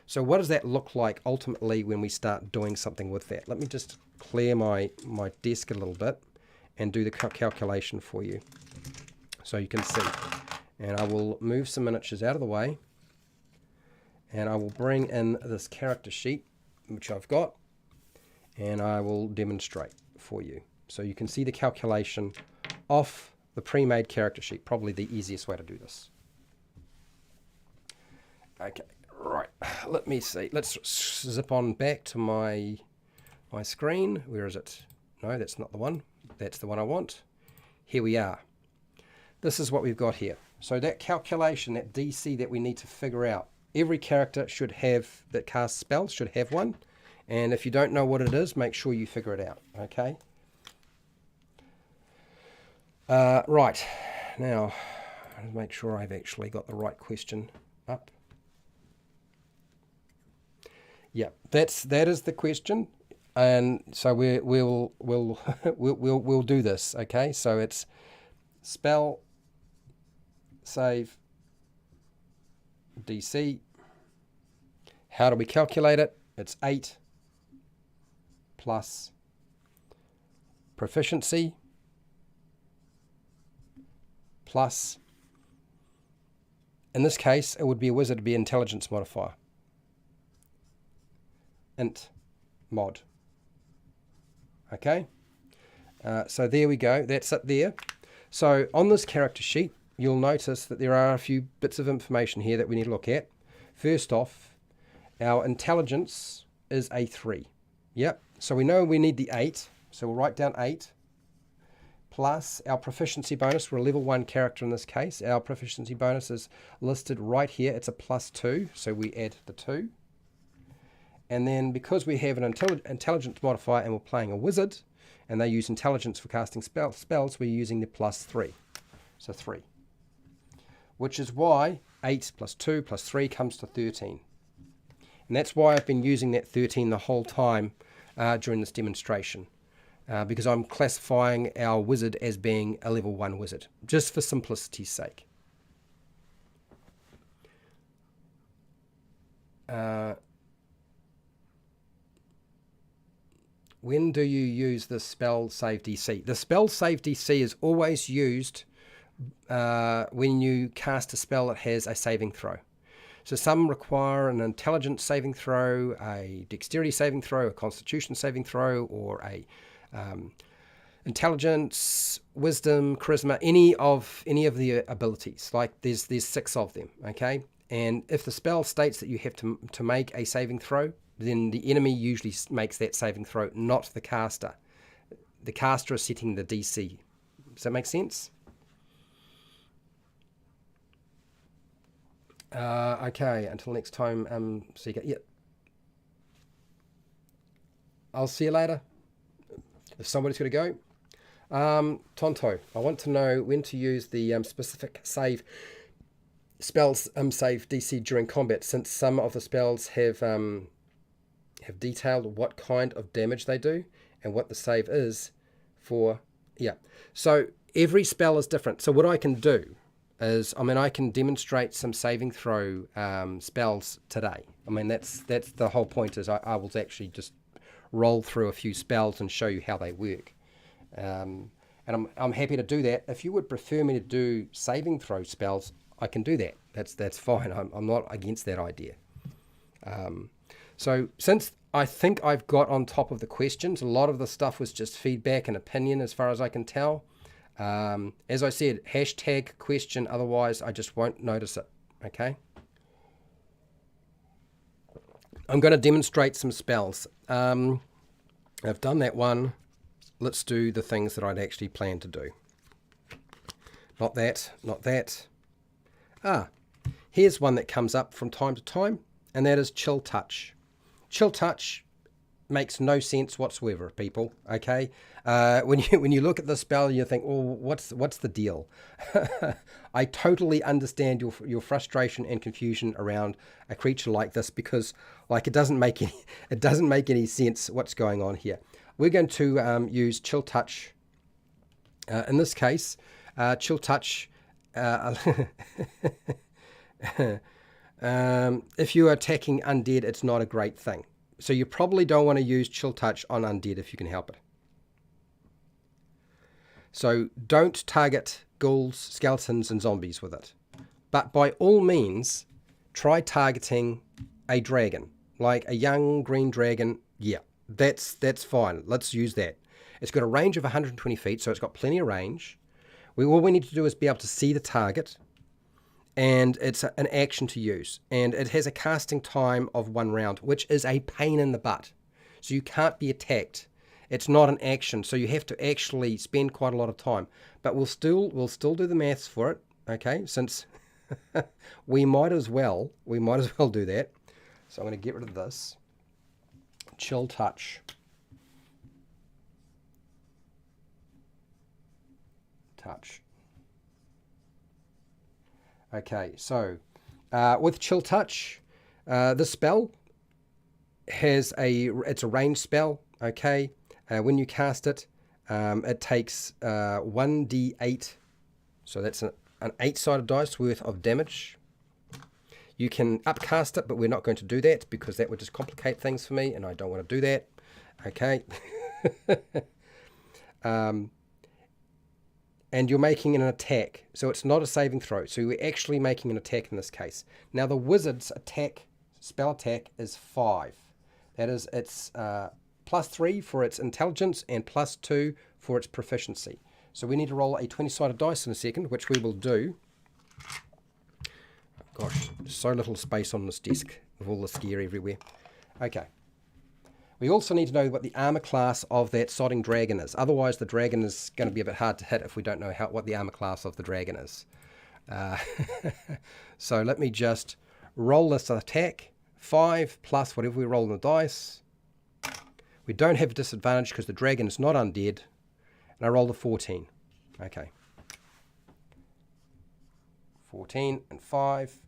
So what does that look like ultimately when we start doing something with that? Let me just clear my desk a little bit and do the calculation for you so you can see. And I will move some miniatures out of the way, and I will bring in this character sheet, which I've got, and I will demonstrate for you. So you can see the calculation off the pre-made character sheet, probably the easiest way to do this. Okay, right, let me see. Let's zip on back to my screen. Where is it? No, that's not the one. That's the one I want. Here we are. This is what we've got here. So that calculation, that DC that we need to figure out, every character should have, that casts spells, should have one. And if you don't know what it is, make sure you figure it out, okay? Right, now, I'll make sure I've actually got the right question up. Yeah, that is the question, and so we'll do this, okay? So it's spell save DC. How do we calculate it? It's 8 plus proficiency plus, in this case, it would be a wizard to be intelligence modifier. Int mod. Okay, so there we go. That's it there. So on this character sheet, you'll notice that there are a few bits of information here that we need to look at. First off, our intelligence is a 3. Yep. So we know we need the 8. So we'll write down 8 plus our proficiency bonus. We're a level 1 character in this case. Our proficiency bonus is listed right here. It's a +2. So we add the 2. And then because we have an intelligence modifier and we're playing a wizard, and they use intelligence for casting spells, we're using the +3. So 3. Which is why 8 plus 2 plus 3 comes to 13. And that's why I've been using that 13 the whole time during this demonstration. Because I'm classifying our wizard as being a level 1 wizard, just for simplicity's sake. When do you use the spell save DC? The spell save DC is always used when you cast a spell that has a saving throw. So some require an intelligence saving throw, a dexterity saving throw, a constitution saving throw, or a intelligence, wisdom, charisma, any of the abilities. Like there's 6 of them, okay? And if the spell states that you have to make a saving throw, then the enemy usually makes that saving throw, not the caster. The caster is setting the DC. Does that make sense? Okay, until next time, see you. Yep. I'll see you later. If somebody's going to go. Tonto, I want to know when to use the specific save spells save DC during combat, since some of the spells have detailed what kind of damage they do and what the save is for. Yeah, so every spell is different. So what I can do is, I can demonstrate some saving throw spells today. That's the whole point, is I will actually just roll through a few spells and show you how they work. And I'm happy to do that. If you would prefer me to do saving throw spells, I can do that. That's fine. I'm not against that idea. So since I think I've got on top of the questions, a lot of the stuff was just feedback and opinion as far as I can tell. As I said, hashtag question, otherwise I just won't notice it, okay? I'm going to demonstrate some spells. I've done that one. Let's do the things that I'd actually planned to do. Not that, not that. Here's one that comes up from time to time, and that is Chill Touch. Chill Touch makes no sense whatsoever, people. Okay, when you look at the spell, you think, "Oh, what's the deal?" I totally understand your frustration and confusion around a creature like this because, like, it doesn't make any sense what's going on here. We're going to use Chill Touch. In this case, Chill Touch. If you are attacking undead, it's not a great thing. So you probably don't want to use Chill Touch on undead if you can help it. So don't target ghouls, skeletons, and zombies with it. But by all means, try targeting a dragon, like a young green dragon. Yeah, that's fine. Let's use that. It's got a range of 120 feet, so it's got plenty of range. All we need to do is be able to see the target, and it's an action to use. And it has a casting time of 1 round, which is a pain in the butt. So you can't be attacked. It's not an action, so you have to actually spend quite a lot of time. But we'll still do the maths for it, okay? Since we might as well do that. So I'm going to get rid of this. Chill Touch. Touch. Okay, so with Chill Touch, this spell it's a ranged spell. Okay, when you cast it, it takes 1d8, so that's an 8-sided dice worth of damage. You can upcast it, but we're not going to do that because that would just complicate things for me, and I don't want to do that. Okay. And you're making an attack, so it's not a saving throw. So you're actually making an attack in this case. Now the wizard's spell attack is 5. That is, it's +3 for its intelligence and +2 for its proficiency. So we need to roll a 20-sided dice in a second, which we will do. Gosh, so little space on this desk with all this gear everywhere. Okay. We also need to know what the armor class of that sodding dragon is. Otherwise, the dragon is going to be a bit hard to hit if we don't know what the armor class of the dragon is. So let me just roll this attack. 5 plus whatever we roll on the dice. We don't have a disadvantage because the dragon is not undead. And I rolled a 14. Okay. 14 and 5.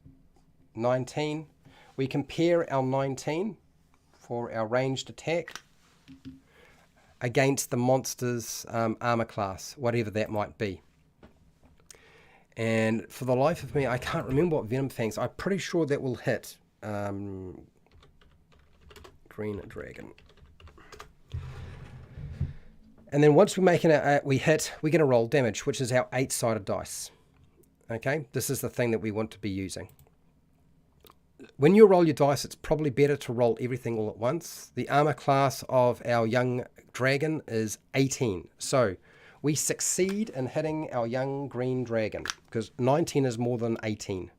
19. We compare our 19 for our ranged attack against the monster's armor class, whatever that might be. And for the life of me, I can't remember what Venom Fangs. I'm pretty sure that will hit. Green dragon. And then once we hit, we're going to roll damage, which is our 8-sided dice. Okay, this is the thing that we want to be using. When you roll your dice, it's probably better to roll everything all at once. The armor class of our young dragon is 18. So we succeed in hitting our young green dragon because 19 is more than 18.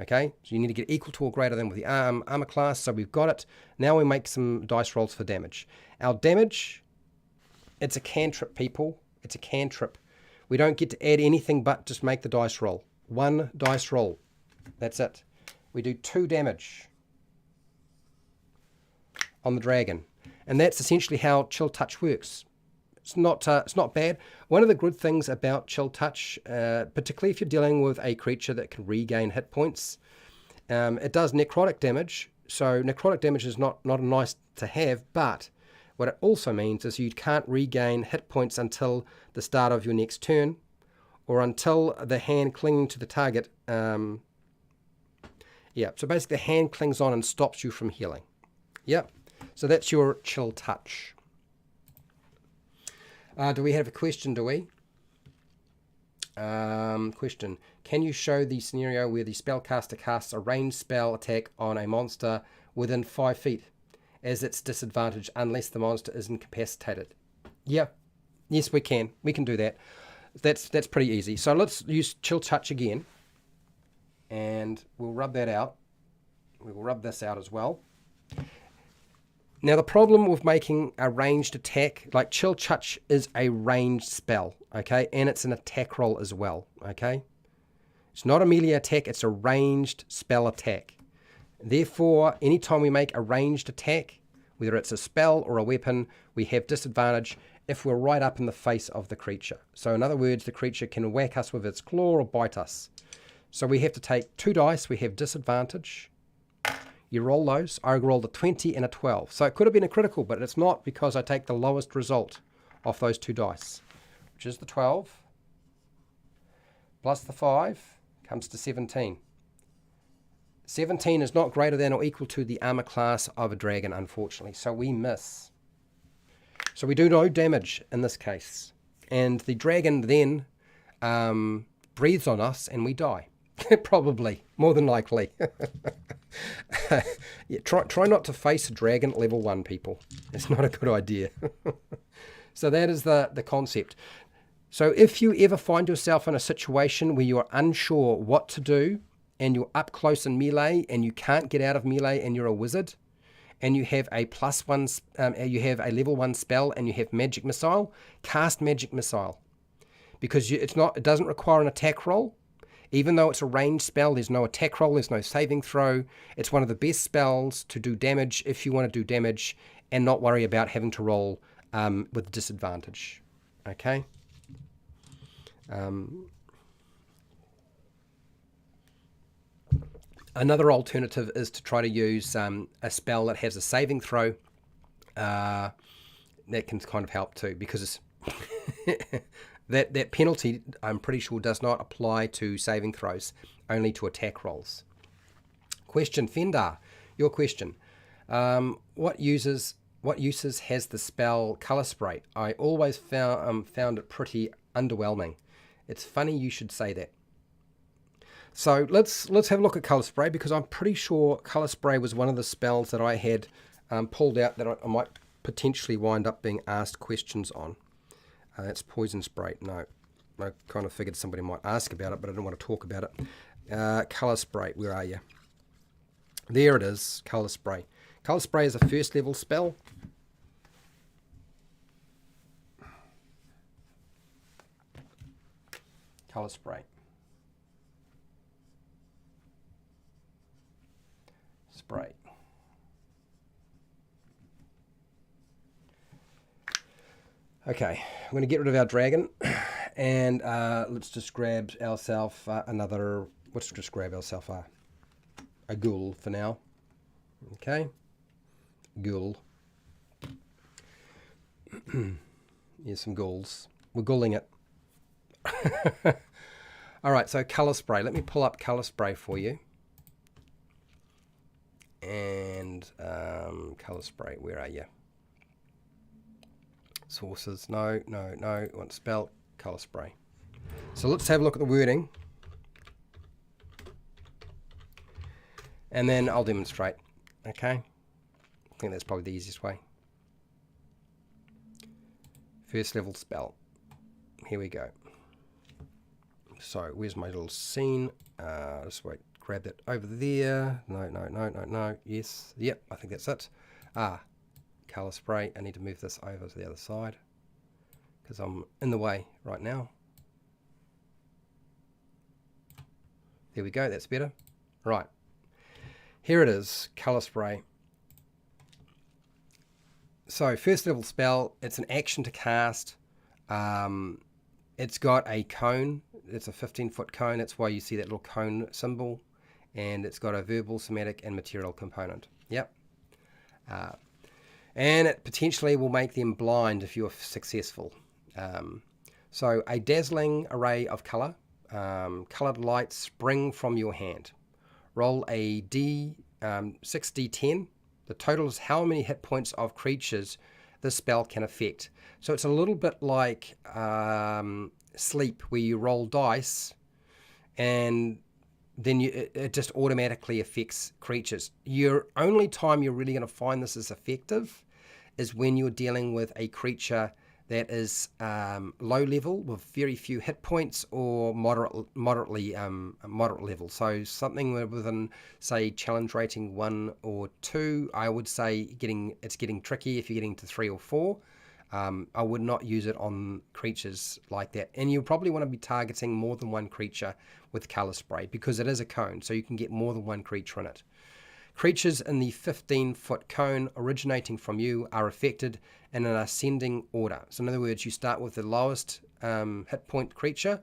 Okay, so you need to get equal to or greater than with the armor class. So we've got it. Now we make some dice rolls for damage. Our damage, it's a cantrip, people. It's a cantrip. We don't get to add anything but just make the dice roll. 1 dice roll. That's it. We do 2 damage on the dragon. And that's essentially how Chill Touch works. It's not bad. One of the good things about Chill Touch, particularly if you're dealing with a creature that can regain hit points, it does necrotic damage. So necrotic damage is not nice to have, but what it also means is you can't regain hit points until the start of your next turn or until the hand clinging to the target. Yeah, so basically the hand clings on and stops you from healing. Yep, so that's your Chill Touch. Do we have a question, do we? Question. Can you show the scenario where the spellcaster casts a ranged spell attack on a monster within 5 feet as its disadvantage unless the monster is incapacitated? Yeah, yes we can. We can do that. That's pretty easy. So let's use Chill Touch again. And we'll rub that out. We will rub this out as well. Now the problem with making a ranged attack, like Chill Touch is a ranged spell, okay? And it's an attack roll as well, okay? It's not a melee attack, it's a ranged spell attack. Therefore, anytime we make a ranged attack, Whether it's a spell or a weapon, we have disadvantage if we're right up in the face of the creature. So in other words, the creature can whack us with its claw or bite us. So we have to take 2 dice. We have disadvantage. You roll those. I rolled a 20 and a 12. So it could have been a critical, but it's not because I take the lowest result off those 2 dice, which is the 12 plus the 5 comes to 17. 17 is not greater than or equal to the armor class of a dragon, unfortunately. So we miss. So we do no damage in this case. And the dragon then breathes on us and we die. Probably, more than likely. Yeah, try not to face a dragon at level 1, people. It's not a good idea. So that is the concept. So if you ever find yourself in a situation where you're unsure what to do, and you're up close in melee, and you can't get out of melee, and you're a wizard, and you have a you have a level 1 spell, and you have magic missile, cast magic missile, because it doesn't require an attack roll. Even though it's a ranged spell, there's no attack roll, there's no saving throw. It's one of the best spells to do damage if you want to do damage and not worry about having to roll with disadvantage. Okay. Another alternative is to try to use a spell that has a saving throw. That can kind of help too, because it's that penalty, I'm pretty sure, does not apply to saving throws, only to attack rolls. Question, Fendar, your question. What uses has the spell Color Spray? I always found it pretty underwhelming. It's funny you should say that. So let's have a look at Color Spray, because I'm pretty sure Color Spray was one of the spells that I had pulled out that I might potentially wind up being asked questions on. It's Poison Spray. No, I kind of figured somebody might ask about it, but I didn't want to talk about it. Color Spray, where are you? There it is, Color Spray. Color Spray is a 1st level spell. Color Spray. Spray. Okay, I'm going to get rid of our dragon, and let's just grab ourselves another. Let's just grab ourselves a ghoul for now. Okay, ghoul. Here's some ghouls. We're ghouling it. All right, so Color Spray. Let me pull up Color Spray for you. And Color Spray, where are you? Sources, no. Want spell, Color Spray. So let's have a look at the wording. And then I'll demonstrate. Okay? I think that's probably the easiest way. 1st level spell. Here we go. So where's my little scene? Just wait, grab that over there. No. Yes. Yep, I think that's it. Color Spray. I need to move this over to the other side because I'm in the way right now. There we go, that's better. Right, here it is, Color Spray. So 1st level spell, it's an action to cast. It's got a cone. It's a 15-foot cone. That's why you see that little cone symbol. And it's got a verbal, somatic, and material component. Yep. And it potentially will make them blind if you're successful. So a dazzling array of colour. Coloured lights spring from your hand. Roll a 6d10. The total is how many hit points of creatures this spell can affect. So it's a little bit like Sleep, where you roll dice and then it just automatically affects creatures. Your only time you're really going to find this is effective is when you're dealing with a creature that is low level with very few hit points, or moderate level. So something within, say, challenge rating 1 or 2. I would say it's getting tricky if you're getting to 3 or 4. I would not use it on creatures like that. And you probably want to be targeting more than one creature with Color Spray, because it is a cone, so you can get more than one creature in it. Creatures in the 15-foot cone originating from you are affected in an ascending order. So in other words, you start with the lowest hit point creature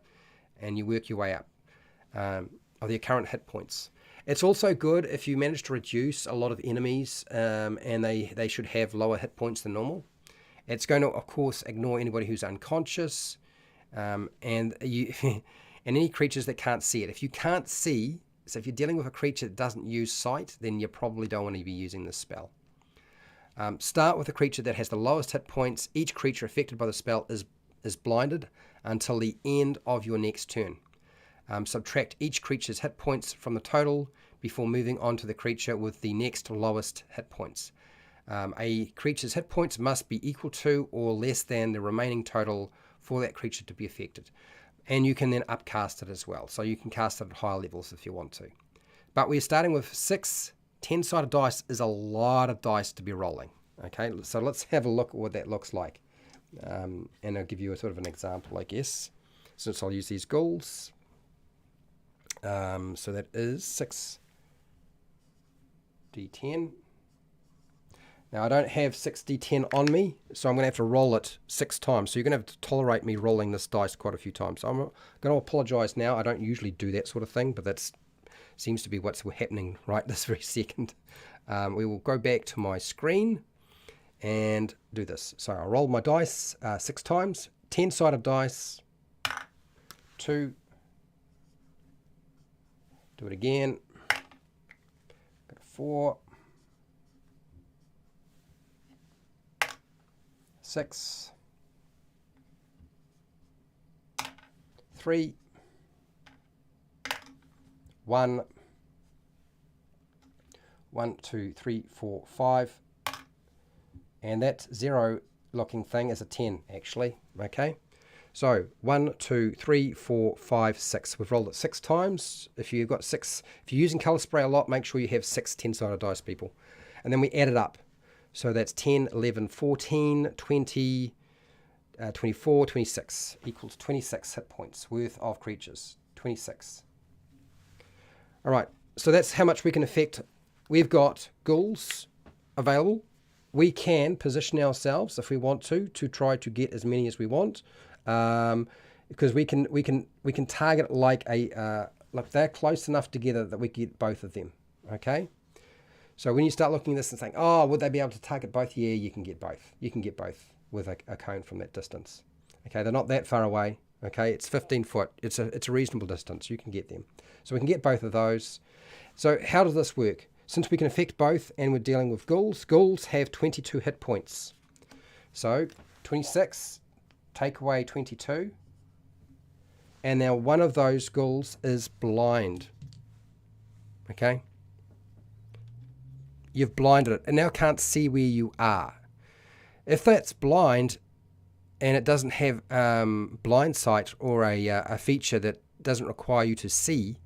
and you work your way up of your current hit points. It's also good if you manage to reduce a lot of enemies and they should have lower hit points than normal. It's going to, of course, ignore anybody who's unconscious and you and any creatures that can't see it. If you can't see, so if you're dealing with a creature that doesn't use sight, then you probably don't want to be using this spell. Start with a creature that has the lowest hit points. Each creature affected by the spell is blinded until the end of your next turn. Subtract each creature's hit points from the total before moving on to the creature with the next lowest hit points. A creature's hit points must be equal to or less than the remaining total for that creature to be affected. And you can then upcast it as well. So you can cast it at higher levels if you want to. But we're starting with 6 10-sided dice is a lot of dice to be rolling. Okay, so let's have a look at what that looks like. And I'll give you a sort of an example, I guess, since I'll use these ghouls. So that is 6d10. Now I don't have 6d10 on me, so I'm going to have to roll it 6 times. So you're going to have to tolerate me rolling this dice quite a few times. So I'm going to apologise now. I don't usually do that sort of thing, but that seems to be what's happening right this very second. We will go back to my screen and do this. So I'll roll my dice 6 times. 10-sided dice. 2. Do it again. Go to 4. 6. 3. 1. 1, 2, 3, 4, 5. And that 0 looking thing is a 10 actually. Okay. So 1, 2, 3, 4, 5, 6. We've rolled it 6 times. If you've got 6, if you're using colour spray a lot, make sure you have 6 10-sided dice, people. And then we add it up. So that's 10, 11, 14, 20, 24, 26 equals 26 hit points worth of creatures. 26. All right, so that's how much we can affect. We've got ghouls available. We can position ourselves if we want to try to get as many as we want, because we can target like a like they're close enough together that we get both of them. Okay. So when you start looking at this and saying, oh, would they be able to target both? Yeah, you can get both. You can get both with a cone from that distance. Okay, they're not that far away. Okay, it's 15 foot. It's a reasonable distance. You can get them. So we can get both of those. So how does this work? Since we can affect both and we're dealing with ghouls have 22 hit points. So 26, take away 22. And now one of those ghouls is blind. Okay? You've blinded it and now can't see where you are. If that's blind and it doesn't have blind sight or a feature that doesn't require you to see,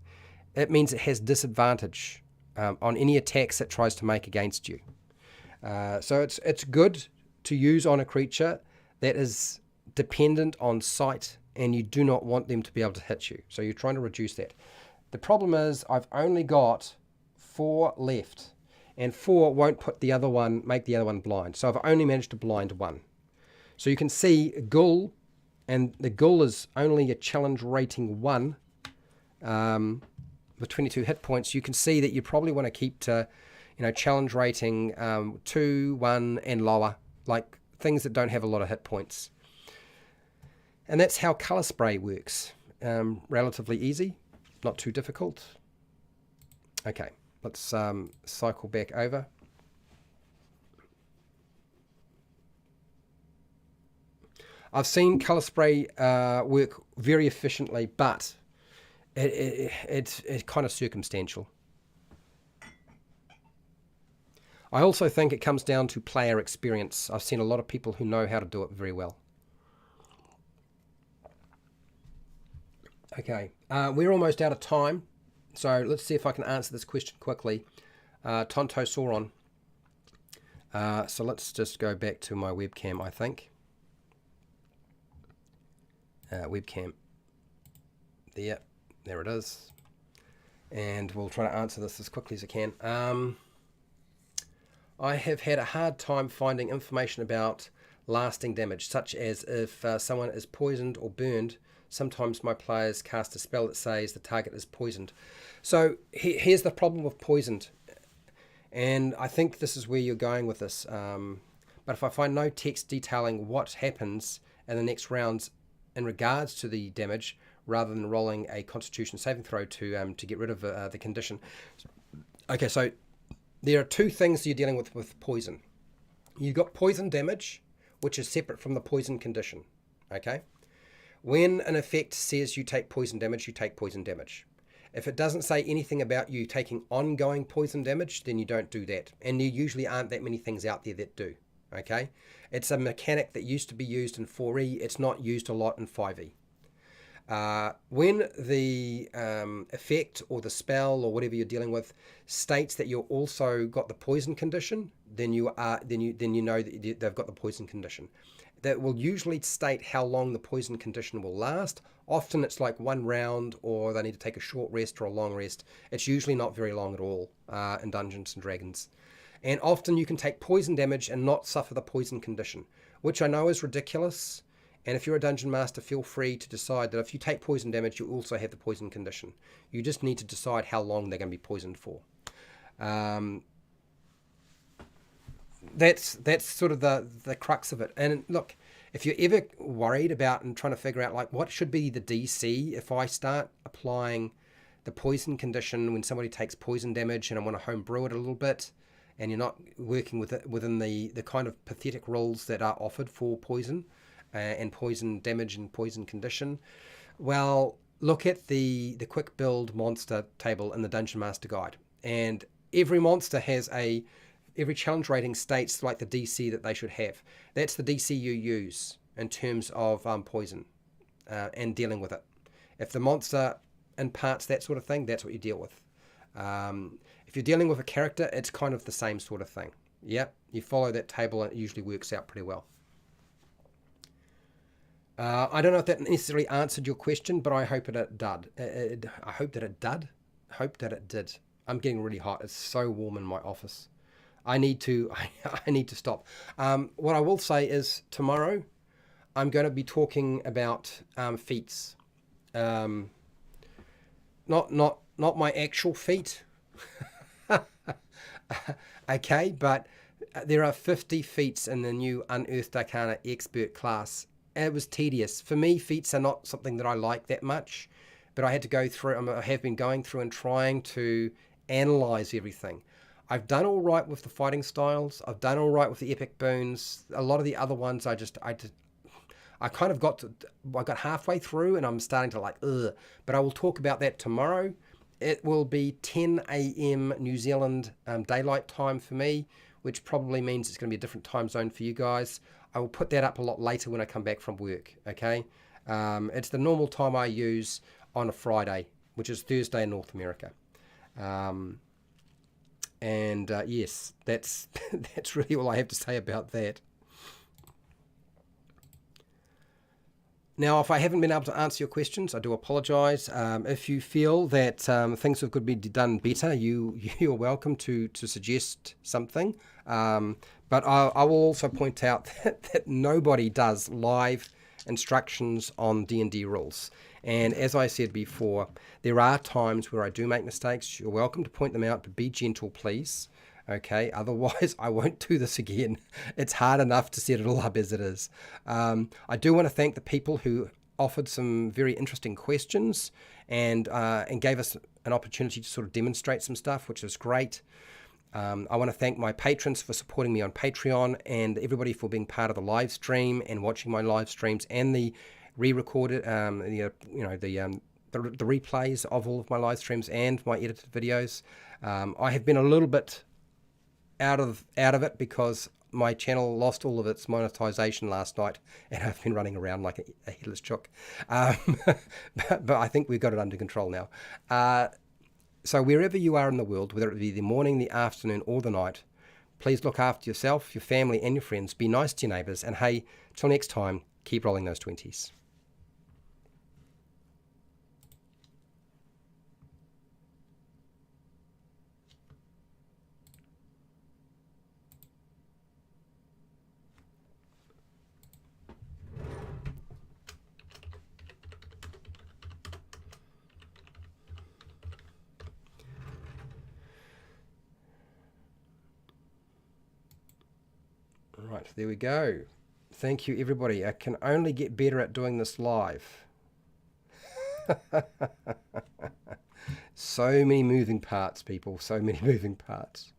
it means it has disadvantage on any attacks it tries to make against you. So it's good to use on a creature that is dependent on sight and you do not want them to be able to hit you. So you're trying to reduce that. The problem is I've only got 4 left. And 4 won't make the other one blind. So I've only managed to blind 1. So you can see ghoul, and the ghoul is only a challenge rating 1 with 22 hit points. You can see that you probably want to keep to, challenge rating 2, 1, and lower, like things that don't have a lot of hit points. And that's how colour spray works. Relatively easy, not too difficult. Okay. Let's cycle back over. I've seen colour spray work very efficiently, but it's kind of circumstantial. I also think it comes down to player experience. I've seen a lot of people who know how to do it very well. Okay, we're almost out of time. So let's see if I can answer this question quickly. Tonto Sauron. So let's just go back to my webcam, I think. Webcam. There it is. And we'll try to answer this as quickly as I can. I have had a hard time finding information about lasting damage, such as if someone is poisoned or burned. Sometimes my players cast a spell that says the target is poisoned. So here's the problem with poisoned, and I think this is where you're going with this. But if I find no text detailing what happens in the next rounds in regards to the damage, rather than rolling a Constitution saving throw to get rid of the condition. Okay, so there are two things you're dealing with poison. You've got poison damage, which is separate from the poison condition. Okay, when an effect says you take poison damage, you take poison damage. If it doesn't say anything about you taking ongoing poison damage, then you don't do that. And there usually aren't that many things out there that do. Okay, it's a mechanic that used to be used in 4E. It's not used a lot in 5E. When the effect or the spell or whatever you're dealing with states that you've also got the poison condition, then you know that they've got the poison condition. That will usually state how long the poison condition will last. Often it's like 1 round, or they need to take a short rest or a long rest. It's usually not very long at all in Dungeons and Dragons. And often you can take poison damage and not suffer the poison condition, which I know is ridiculous. And if you're a dungeon master, feel free to decide that if you take poison damage, you also have the poison condition. You just need to decide how long they're going to be poisoned for. That's sort of the crux of it. And look, if you're ever worried about and trying to figure out like what should be the DC if I start applying the poison condition when somebody takes poison damage and I want to homebrew it a little bit, and you're not working with it within the kind of pathetic rules that are offered for poison and poison damage and poison condition, well, look at the quick build monster table in the Dungeon Master Guide. And every monster has every challenge rating states like the DC that they should have. That's the DC you use in terms of poison and dealing with it. If the monster imparts that sort of thing, that's what you deal with. If you're dealing with a character, it's kind of the same sort of thing. Yep, you follow that table and it usually works out pretty well. I don't know if that necessarily answered your question, but I hope it did. I hope that it did. Hope that it did. I'm getting really hot. It's so warm in my office. I need to stop. What I will say is tomorrow I'm going to be talking about feats. Not my actual feat. Okay, but there are 50 feats in the new Unearthed Arcana Expert class. It was tedious. For me, feats are not something that I like that much, but I had to go through, I have been going through and trying to analyze everything. I've done all right with the fighting styles. I've done all right with the epic boons. A lot of the other ones, I kind of got halfway through and I'm starting to like, ugh. But I will talk about that tomorrow. It will be 10 a.m. New Zealand daylight time for me, which probably means it's going to be a different time zone for you guys. I will put that up a lot later when I come back from work, okay? It's the normal time I use on a Friday, which is Thursday in North America. Yes, that's that's really all I have to say about that. Now, if I haven't been able to answer your questions, I do apologise. If you feel that things could be done better, you're welcome to suggest something. But I will also point out that nobody does live instructions on D&D rules. And as I said before, there are times where I do make mistakes. You're welcome to point them out, but be gentle, please. Okay, otherwise I won't do this again. It's hard enough to set it all up as it is. I do want to thank the people who offered some very interesting questions and gave us an opportunity to sort of demonstrate some stuff, which is great. I want to thank my patrons for supporting me on Patreon and everybody for being part of the live stream and watching my live streams and the re-recorded, the replays of all of my live streams and my edited videos. I have been a little bit out of it because my channel lost all of its monetization last night and I've been running around like a headless chook. But I think we've got it under control now. So wherever you are in the world, whether it be the morning, the afternoon, or the night, please look after yourself, your family, and your friends. Be nice to your neighbours. And hey, till next time, keep rolling those 20s. Right, there we go. Thank you, everybody. I can only get better at doing this live. So many moving parts, people. So many moving parts.